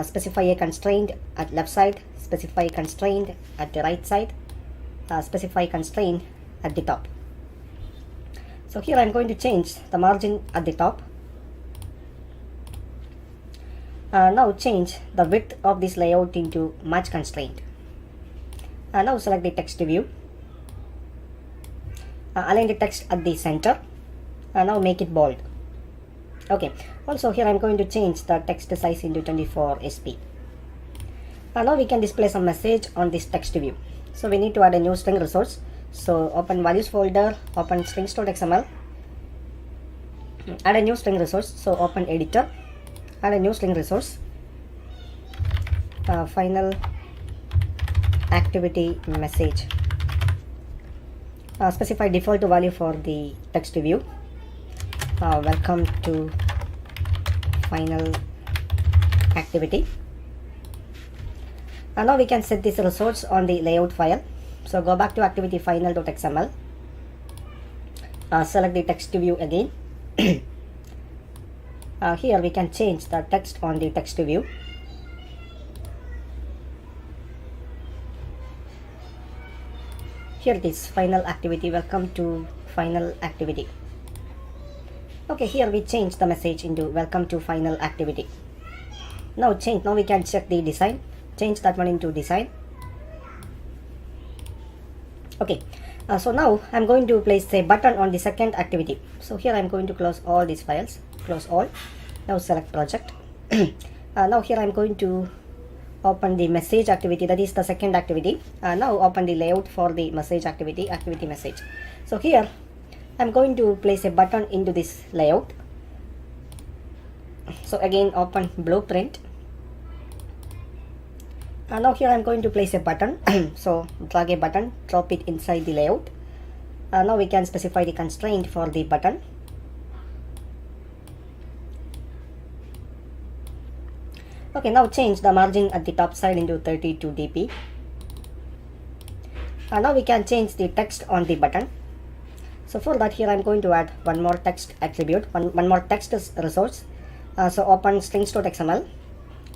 Specify a constraint at left side, specify constraint at the right side, specify constraint at the top. So here I'm going to change the margin at the top. Now change the width of this layout into match constraint. Now select the text view. Align the text at the center. Now make it bold. Okay. Also here I'm going to change the text size into 24 sp. Now we can display some message on this text view. So we need to add a new string resource. So open values folder, open strings.xml, add a new string resource. So open editor, add a new string resource, final activity message. Specify default value for the text view. Welcome to final activity. And now we can set this resource on the layout file. So go back to activity final.xml. Select the text view again. Here we can change the text on the text view. Here it is, final activity, welcome to final activity. Okay, here we change the message into welcome to final activity. Now we can check the design, change that one into design. Okay, so now I'm going to place a button on the second activity. So here I'm going to close all these files, close all. Now select project. Now here I'm going to open the message activity, that is the second activity. Now open the layout for the message activity, activity message. So here I'm going to place a button into this layout. So again open blueprint. Now here I'm going to place a button. So drag a button, drop it inside the layout. Now we can specify the constraint for the button. Okay, now change the margin at the top side into 32 dp. Now we can change the text on the button. So for that here I'm going to add one more text attribute, one more text resource. So open strings.xml,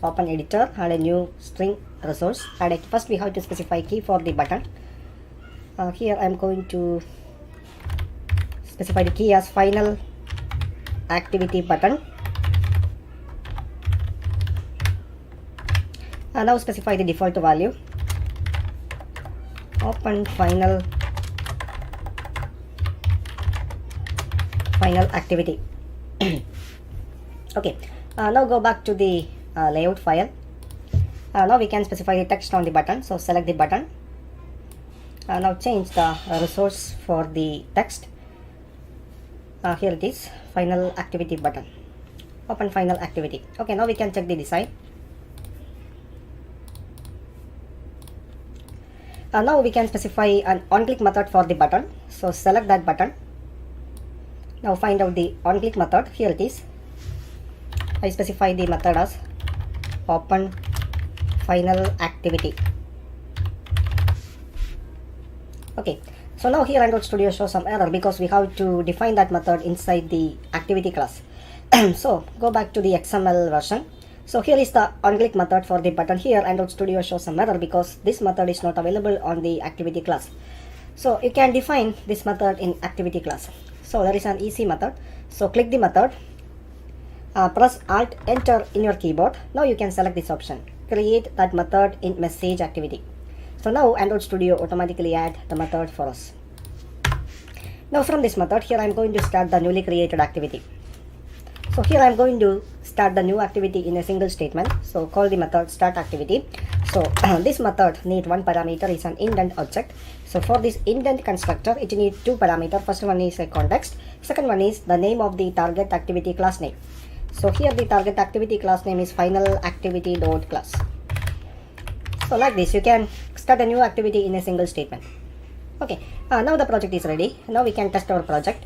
open editor, add a new string resource. First we have to specify key for the button. Here I'm going to specify the key as final activity button. Now specify the default value. Open final activity. Okay, now go back to the layout file. Now we can specify the text on the button. So select the button. Now change the resource for the text. Here it is, final activity button. Open final activity. Okay, now we can check the design. Now we can specify an on-click method for the button. So select that button. Now find out the on-click method. Here it is. I specify the method as open final activity. Okay, so now here Android Studio shows some error because we have to define that method inside the activity class. So go back to the XML version. So here is the on-click method for the button. Here Android Studio shows some error because this method is not available on the activity class. So you can define this method in activity class. So there is an easy method. So click the method, press Alt Enter in your keyboard. Now you can select this option, create that method in message activity. So now Android Studio automatically add the method for us. Now from this method, here I am going to start the newly created activity. So here I am going to start the new activity in a single statement. So call the method start activity. So this method need one parameter is an indent object. So for this indent constructor, it needs two parameters. First one is a context. Second one is the name of the target activity class name. So here the target activity class name is final activity dot class. So like this, you can start a new activity in a single statement. Okay, now the project is ready. Now we can test our project.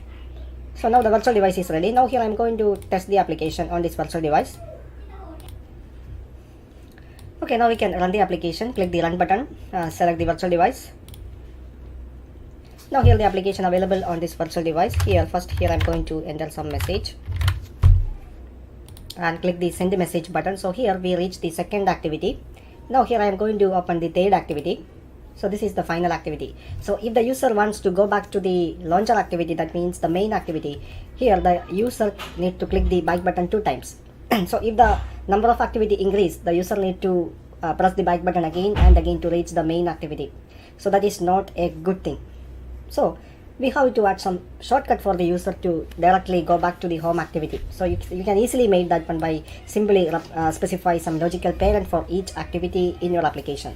So now the virtual device is ready. Now here I am going to test the application on this virtual device. Okay, now we can run the application. Click the run button, select the virtual device. Now here the application available on this virtual device. Here I am going to enter some message and click the send message button. So here we reach the second activity. Now here I am going to open the third activity. So this is the final activity. So if the user wants to go back to the launcher activity, that means the main activity, here the user need to click the back button 2 times. So if the number of activity increase, the user need to press the back button again and again to reach the main activity. So that is not a good thing. So we have to add some shortcut for the user to directly go back to the home activity. So you can easily make that one by simply specify some logical parent for each activity in your application.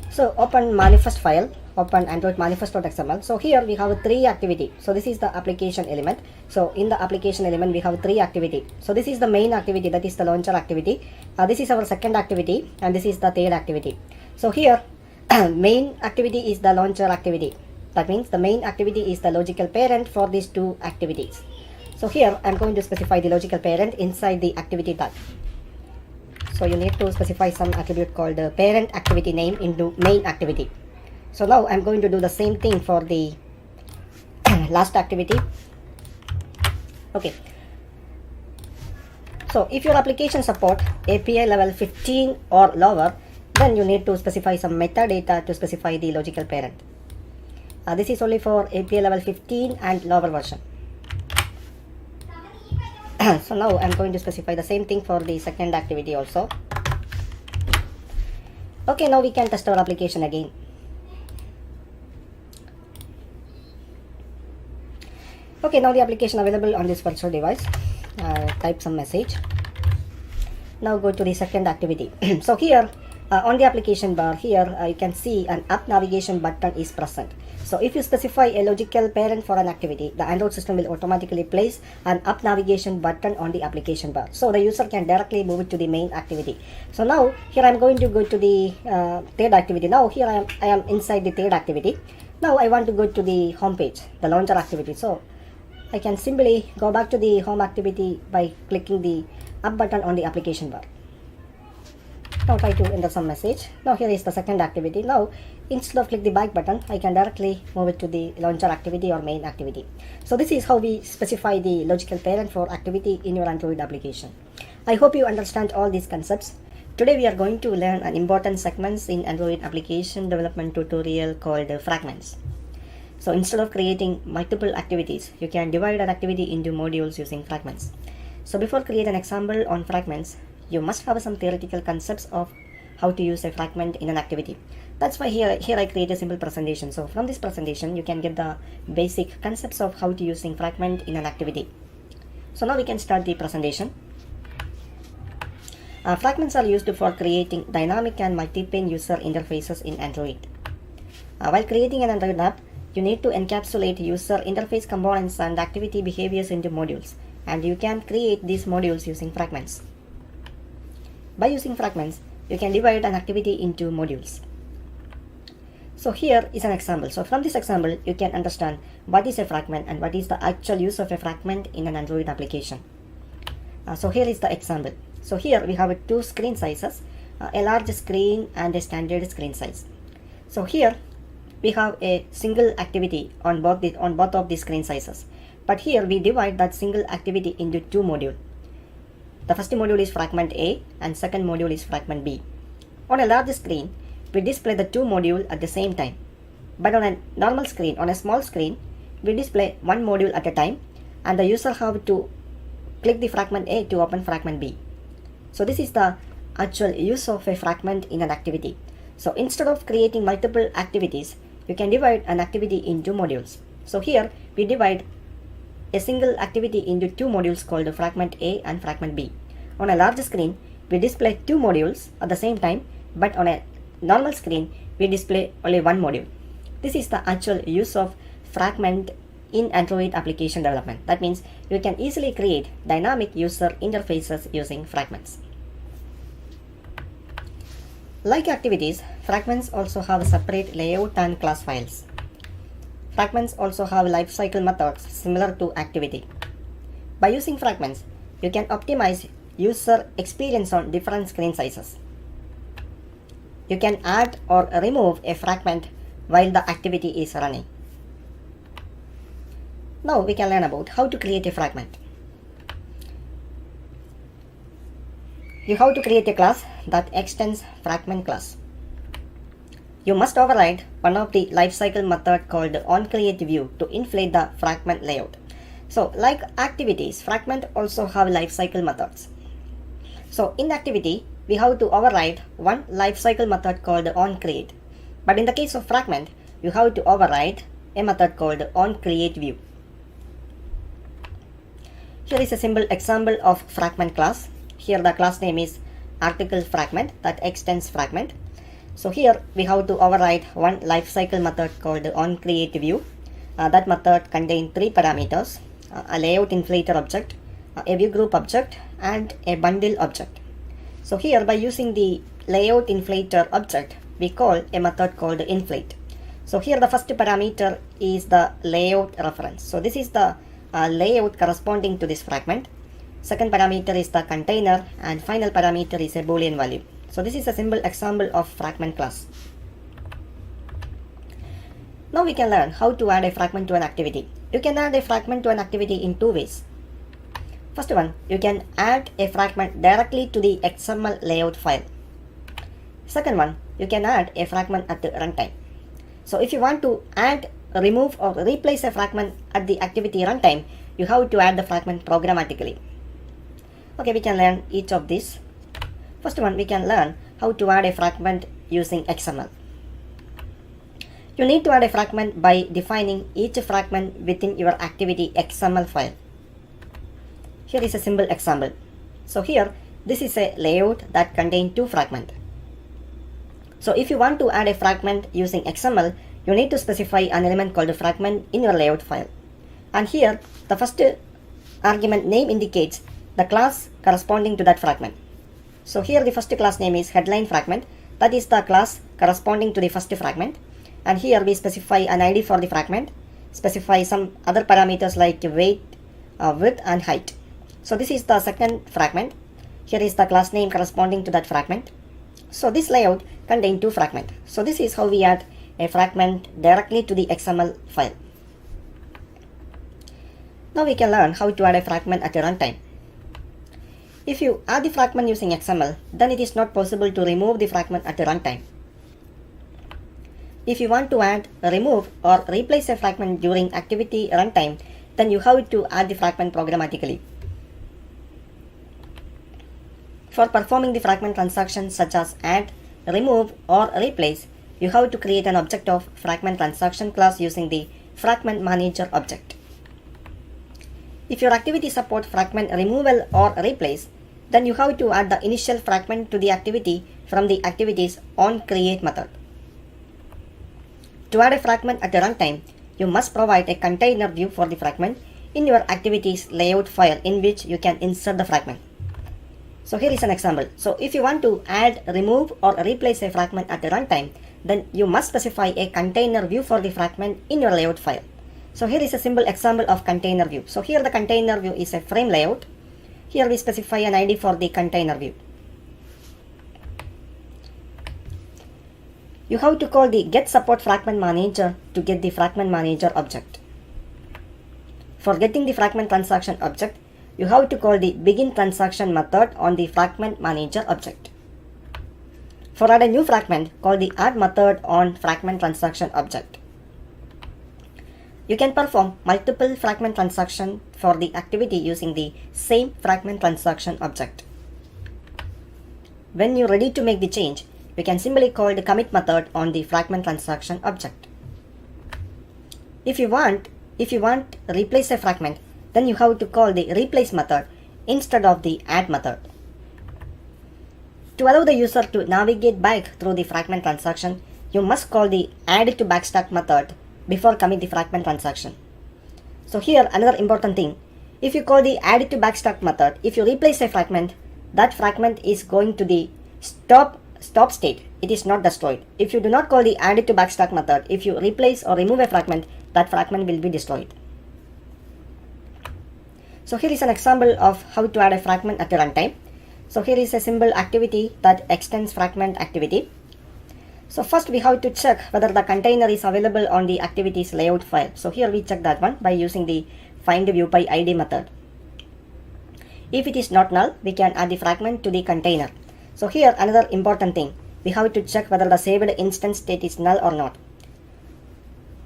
So open manifest file, open Android manifest.xml. So here we have 3 activity. So this is the application element. So in the application element we have 3 activity. So this is the main activity, that is the launcher activity. This is our second activity and this is the third activity. So here main activity is the launcher activity. That means the main activity is the logical parent for these 2 activities. So here I am going to specify the logical parent inside the activity tag. So you need to specify some attribute called parent activity name into main activity. So now I'm going to do the same thing for the last activity. Okay. So if your application support API level 15 or lower, then you need to specify some metadata to specify the logical parent. This is only for API level 15 and lower version. So now I'm going to specify the same thing for the second activity also. Okay, now we can test our application again. Okay, now the application available on this virtual device. Type some message. Now go to the second activity. So here on the application bar here you can see an up navigation button is present. So if you specify a logical parent for an activity, the Android system will automatically place an up navigation button on the application bar. So the user can directly move it to the main activity. So now here I am going to go to the third activity. Now here I am inside the third activity. Now I want to go to the home page, the launcher activity. So I can simply go back to the home activity by clicking the up button on the application bar. Now try to enter some message. Now here is the second activity. Now instead of click the back button, I can directly move it to the launcher activity or main activity. So this is how we specify the logical parent for activity in your Android application. I hope you understand all these concepts. Today we are going to learn an important segments in Android application development tutorial called fragments. So instead of creating multiple activities, you can divide an activity into modules using fragments. So before create an example on fragments, you must have some theoretical concepts of how to use a fragment in an activity. That's why here I create a simple presentation. So from this presentation, you can get the basic concepts of how to using fragment in an activity. So now we can start the presentation. Fragments are used for creating dynamic and multi-pane user interfaces in Android. While creating an Android app, you need to encapsulate user interface components and activity behaviors into modules, and you can create these modules using fragments. By using fragments, you can divide an activity into modules. So here is an example. So from this example, you can understand what is a fragment and what is the actual use of a fragment in an Android application. So here is the example. So here we have 2 screen sizes, a large screen and a standard screen size. So here we have a single activity on both of the screen sizes. But here we divide that single activity into 2 modules. The first module is fragment A and second module is fragment B. On a large screen, we display the 2 modules at the same time. But on a normal screen, on a small screen, we display one module at a time and the user have to click the fragment A to open fragment B. So this is the actual use of a fragment in an activity. So instead of creating multiple activities, you can divide an activity into modules. So here we divide a single activity into two modules called fragment A and fragment B. On a large screen, we display two modules at the same time, but on a normal screen, we display only one module. This is the actual use of fragment in Android application development. That means you can easily create dynamic user interfaces using fragments. Like activities, fragments also have separate layout and class files. Fragments also have lifecycle methods similar to activity. By using fragments, you can optimize user experience on different screen sizes. You can add or remove a fragment while the activity is running. Now we can learn about how to create a fragment. You have to create a class that extends fragment class. You must override one of the lifecycle method called onCreateView to inflate the fragment layout. So like activities, fragment also have lifecycle methods. So in activity, we have to override one lifecycle method called onCreate. But in the case of fragment, you have to override a method called onCreateView. Here is a simple example of fragment class. Here the class name is article fragment that extends fragment. So here we have to override one lifecycle method called onCreateView. That method contains three parameters: a layout inflator object, a view group object, and a bundle object. So here by using the layout inflator object, we call a method called inflate. So here the first parameter is the layout reference. So this is the layout corresponding to this fragment. Second parameter is the container, and final parameter is a boolean value. So this is a simple example of fragment class. Now we can learn how to add a fragment to an activity. You can add a fragment to an activity in two ways. First one, you can add a fragment directly to the XML layout file. Second one, you can add a fragment at the runtime. So if you want to add, remove, or replace a fragment at the activity runtime, you have to add the fragment programmatically. Okay, we can learn each of these. First one, we can learn how to add a fragment using XML. You need to add a fragment by defining each fragment within your activity XML file. Here is a simple example. So here, this is a layout that contains two fragments. So if you want to add a fragment using XML, you need to specify an element called a fragment in your layout file. And here, the first argument name indicates the class corresponding to that fragment. So here the first class name is headline fragment. That is the class corresponding to the first fragment. And here we specify an ID for the fragment, specify some other parameters like weight, width, and height. So this is the second fragment. Here is the class name corresponding to that fragment. So this layout contains two fragments. So this is how we add a fragment directly to the XML file. Now we can learn how to add a fragment at a runtime. If you add the fragment using XML, then it is not possible to remove the fragment at the runtime. If you want to add, remove, or replace a fragment during activity runtime, then you have to add the fragment programmatically. For performing the fragment transactions such as add, remove, or replace, you have to create an object of fragment transaction class using the fragment manager object. If your activity supports fragment removal or replace, then you have to add the initial fragment to the activity from the activity's onCreate method. To add a fragment at the runtime, you must provide a container view for the fragment in your activity's layout file in which you can insert the fragment. So here is an example. So if you want to add, remove, or replace a fragment at the runtime, then you must specify a container view for the fragment in your layout file. So here is a simple example of container view. So here the container view is a frame layout. Here we specify an ID for the container view. You have to call the getSupportFragmentManager to get the fragment manager object. For getting the fragment transaction object, you have to call the beginTransaction method on the fragment manager object. For add a new fragment, call the add method on fragment transaction object. You can perform multiple fragment transaction for the activity using the same fragment transaction object. When you're ready to make the change, we can simply call the commit method on the fragment transaction object. If you want replace a fragment, then you have to call the replace method instead of the add method. To allow the user to navigate back through the fragment transaction, you must call the add to backstack method before commit the fragment transaction. So here another important thing, if you call the add to backstack method, if you replace a fragment, that fragment is going to the stop state. It is not destroyed. If you do not call the add to backstack method, if you replace or remove a fragment, that fragment will be destroyed. So here is an example of how to add a fragment at the runtime. So here is a simple activity that extends fragment activity. So first we have to check whether the container is available on the activities layout file. So here we check that one by using the find view by ID method. If it is not null, we can add the fragment to the container. So here another important thing, we have to check whether the saved instance state is null or not.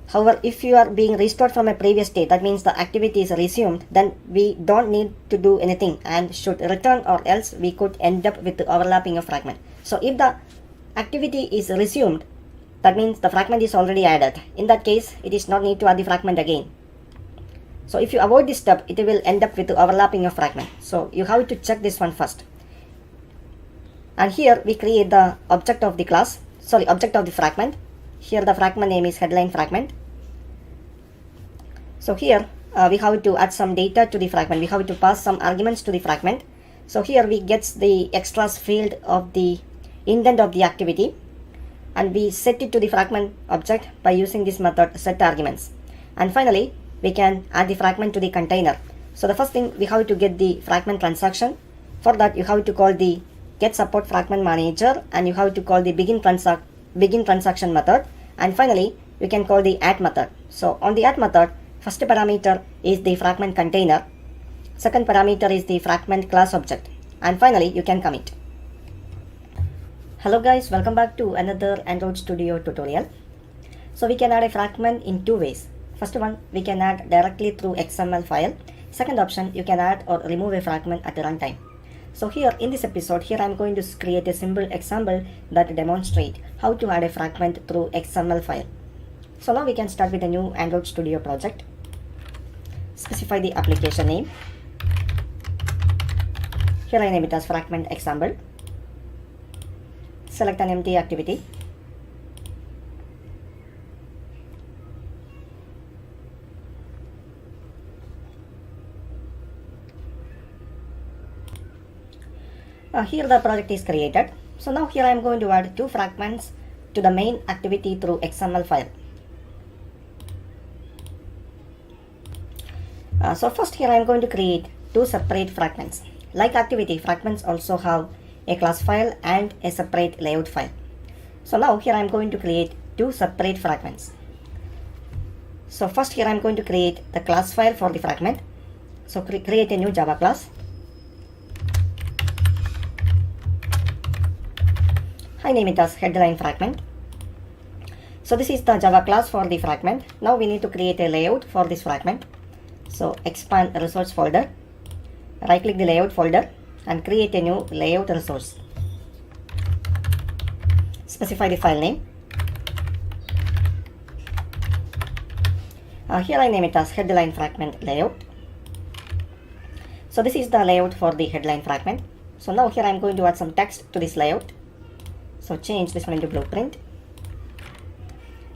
However, if you are being restored from a previous state, that means the activity is resumed, then we don't need to do anything and should return, or else we could end up with the overlapping of fragment. So if the activity is resumed, that means the fragment is already added. In that case, it is not need to add the fragment again. So if you avoid this step, it will end up with the overlapping of fragment. So you have to check this one first. And here we create the object of the fragment. Here the fragment name is headline fragment. So here we have to add some data to the fragment. We have to pass some arguments to the fragment. So here we get the extras field of the indent of the activity, and we set it to the fragment object by using this method set arguments. And finally we can add the fragment to the container. So the first thing, we have to get the fragment transaction. For that you have to call the get support fragment manager, and you have to call the begin transaction method, and finally you can call the add method. So on the add method, first parameter is the fragment container, second parameter is the fragment class object, and finally you can commit. Hello guys, welcome back to another Android Studio tutorial. So we can add a fragment in two ways. First one, we can add directly through XML file. Second option, you can add or remove a fragment at the runtime. So here in this episode, here I am going to create a simple example that demonstrate how to add a fragment through XML file. So now we can start with a new Android Studio project. Specify the application name. Here I name it as fragment example. Select an empty activity. Here the project is created. So now here I am going to add two fragments to the main activity through XML file. So first here I am going to create two separate fragments. Like activity, fragments also have a class file and a separate layout file. So now here I am going to create two separate fragments. So first here I am going to create the class file for the fragment. So create a new Java class. I name it as headline fragment. So this is the Java class for the fragment. Now we need to create a layout for this fragment. So expand resource folder, right click the layout folder and create a new layout resource. Specify the file name. Here I name it as headline fragment layout. So this is the layout for the headline fragment. So now here I am going to add some text to this layout. So change this one into blueprint.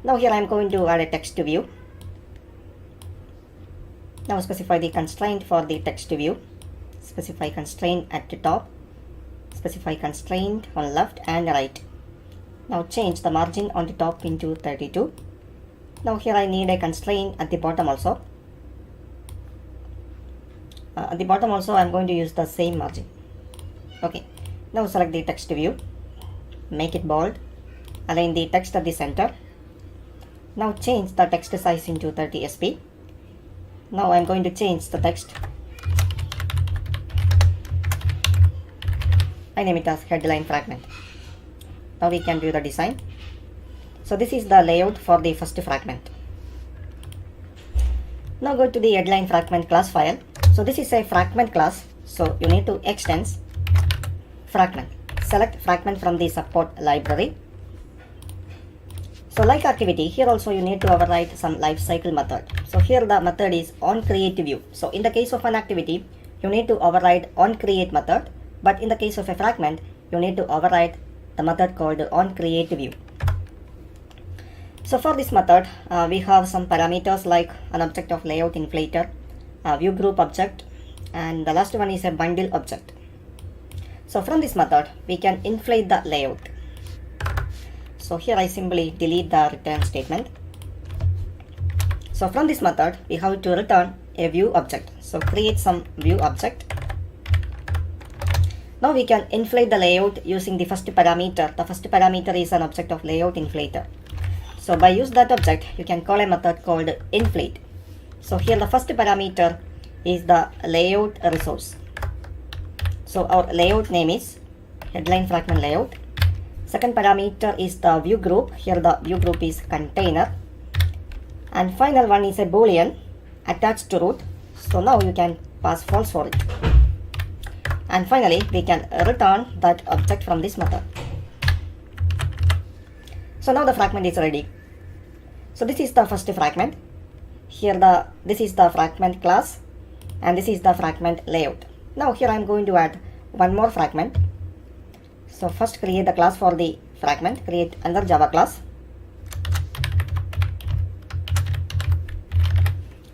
Now here I am going to add a text to view. Now specify the constraint for the text to view. Specify constraint at the top. Specify constraint on left and right. Now change the margin on the top into 32. Now here I need a constraint at the bottom also. At the bottom also I am going to use the same margin. Okay. Now select the text to view. Make it bold, align the text at the center. Now change the text size into 30 sp. Now I am going to change the text. I name it as headline fragment. Now we can view the design. So this is the layout for the first fragment. Now go to the headline fragment class file. So this is a fragment class. So you need to extend fragment. Select fragment from the support library. So like activity, here also you need to override some lifecycle method. So here the method is onCreateView. So in the case of an activity, you need to override onCreate method. But in the case of a fragment, you need to override the method called onCreateView. So for this method, we have some parameters like an object of layout inflator, a view group object, and the last one is a bundle object. So from this method, we can inflate the layout. So here I simply delete the return statement. So from this method, we have to return a view object. So create some view object. Now we can inflate the layout using the first parameter. The first parameter is an object of layout inflator. So by use that object, you can call a method called inflate. So here the first parameter is the layout resource. So our layout name is headline fragment layout. Second parameter is the view group. Here the view group is container. And final one is a boolean attached to root. So now you can pass false for it. And finally, we can return that object from this method. So now the fragment is ready. So this is the first fragment. Here this is the fragment class, and this is the fragment layout. Now here I am going to add one more fragment. So first create the class for the fragment, create another Java class.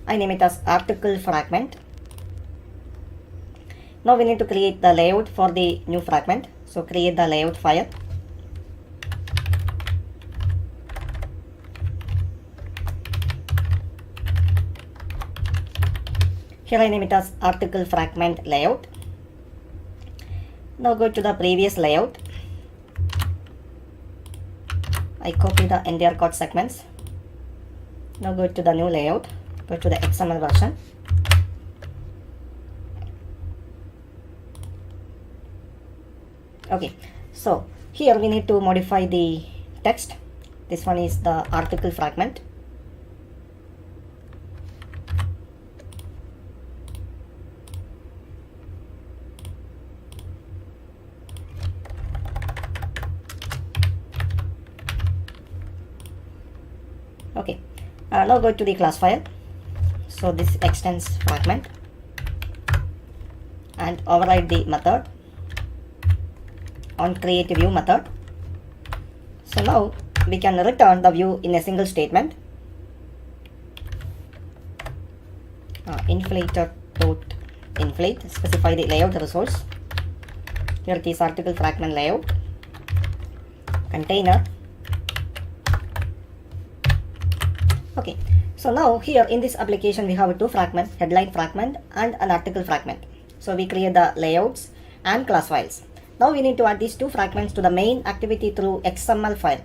I name it as article fragment. Now we need to create the layout for the new fragment. So create the layout file. Here I name it as article fragment layout. Now go to the previous layout. I copy the entire code segments. Now go to the new layout. Go to the XML version. Okay, so here we need to modify the text. This one is the article fragment. Okay, now go to the class file. So this extends fragment and override the method onCreateView method. So now we can return the view in a single statement. Inflator.inflate, specify the layout resource. Here it is article fragment layout, container. Okay, so now here in this application we have two fragments, headline fragment and an article fragment. So we create the layouts and class files. Now we need to add these two fragments to the main activity through XML file.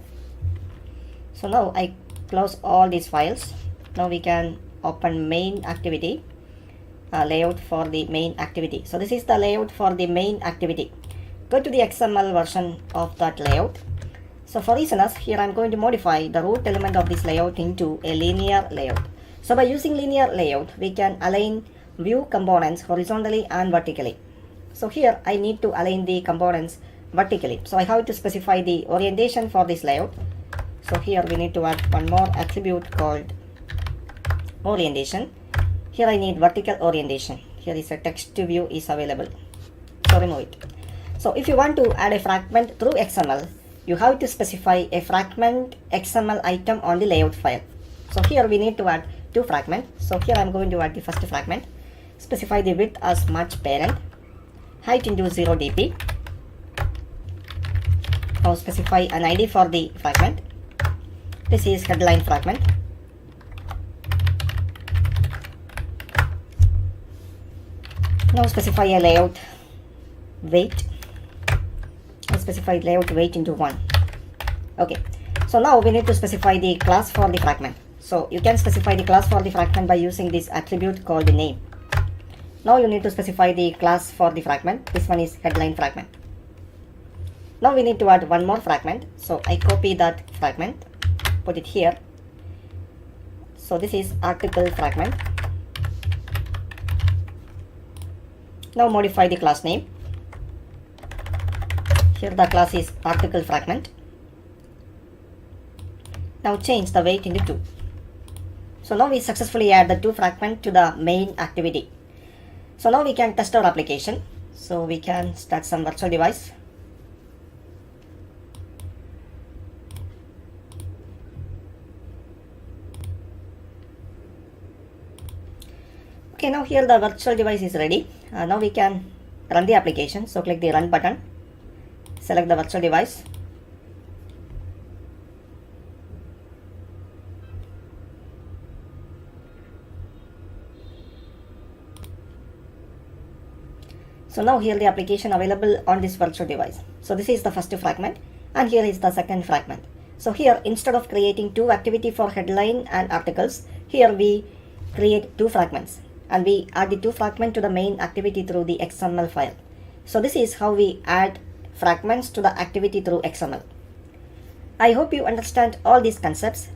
So now I close all these files. Now we can open main activity, layout for the main activity. So this is the layout for the main activity. Go to the XML version of that layout. So for listeners, here I am going to modify the root element of this layout into a linear layout. So by using linear layout, we can align view components horizontally and vertically. So here I need to align the components vertically. So I have to specify the orientation for this layout. So here we need to add one more attribute called orientation. Here I need vertical orientation. Here is a text to view is available. So remove it. So if you want to add a fragment through XML, you have to specify a fragment XML item on the layout file. So here we need to add two fragments. So here I am going to add the first fragment. Specify the width as match parent, height into 0 dp. Now specify an ID for the fragment. This is headline fragment. Now specify a layout weight. Specify layout weight into 1. Okay, so now we need to specify the class for the fragment. So you can specify the class for the fragment by using this attribute called name. Now you need to specify the class for the fragment. This one is headline fragment. Now we need to add one more fragment. So I copy that fragment, put it here. So this is article fragment. Now modify the class name. Here the class is article fragment. Now change the weight into 2. So now we successfully add the 2 fragment to the main activity. So now we can test our application. So we can start some virtual device. Okay, now here the virtual device is ready. Now we can run the application. So click the run button, select the virtual device. So now here the application available on this virtual device. So this is the first fragment and here is the second fragment. So here instead of creating 2 activity for headline and articles, here we create 2 fragments and we add the 2 fragment to the main activity through the XML file. So this is how we add fragments to the activity through XML. I hope you understand all these concepts.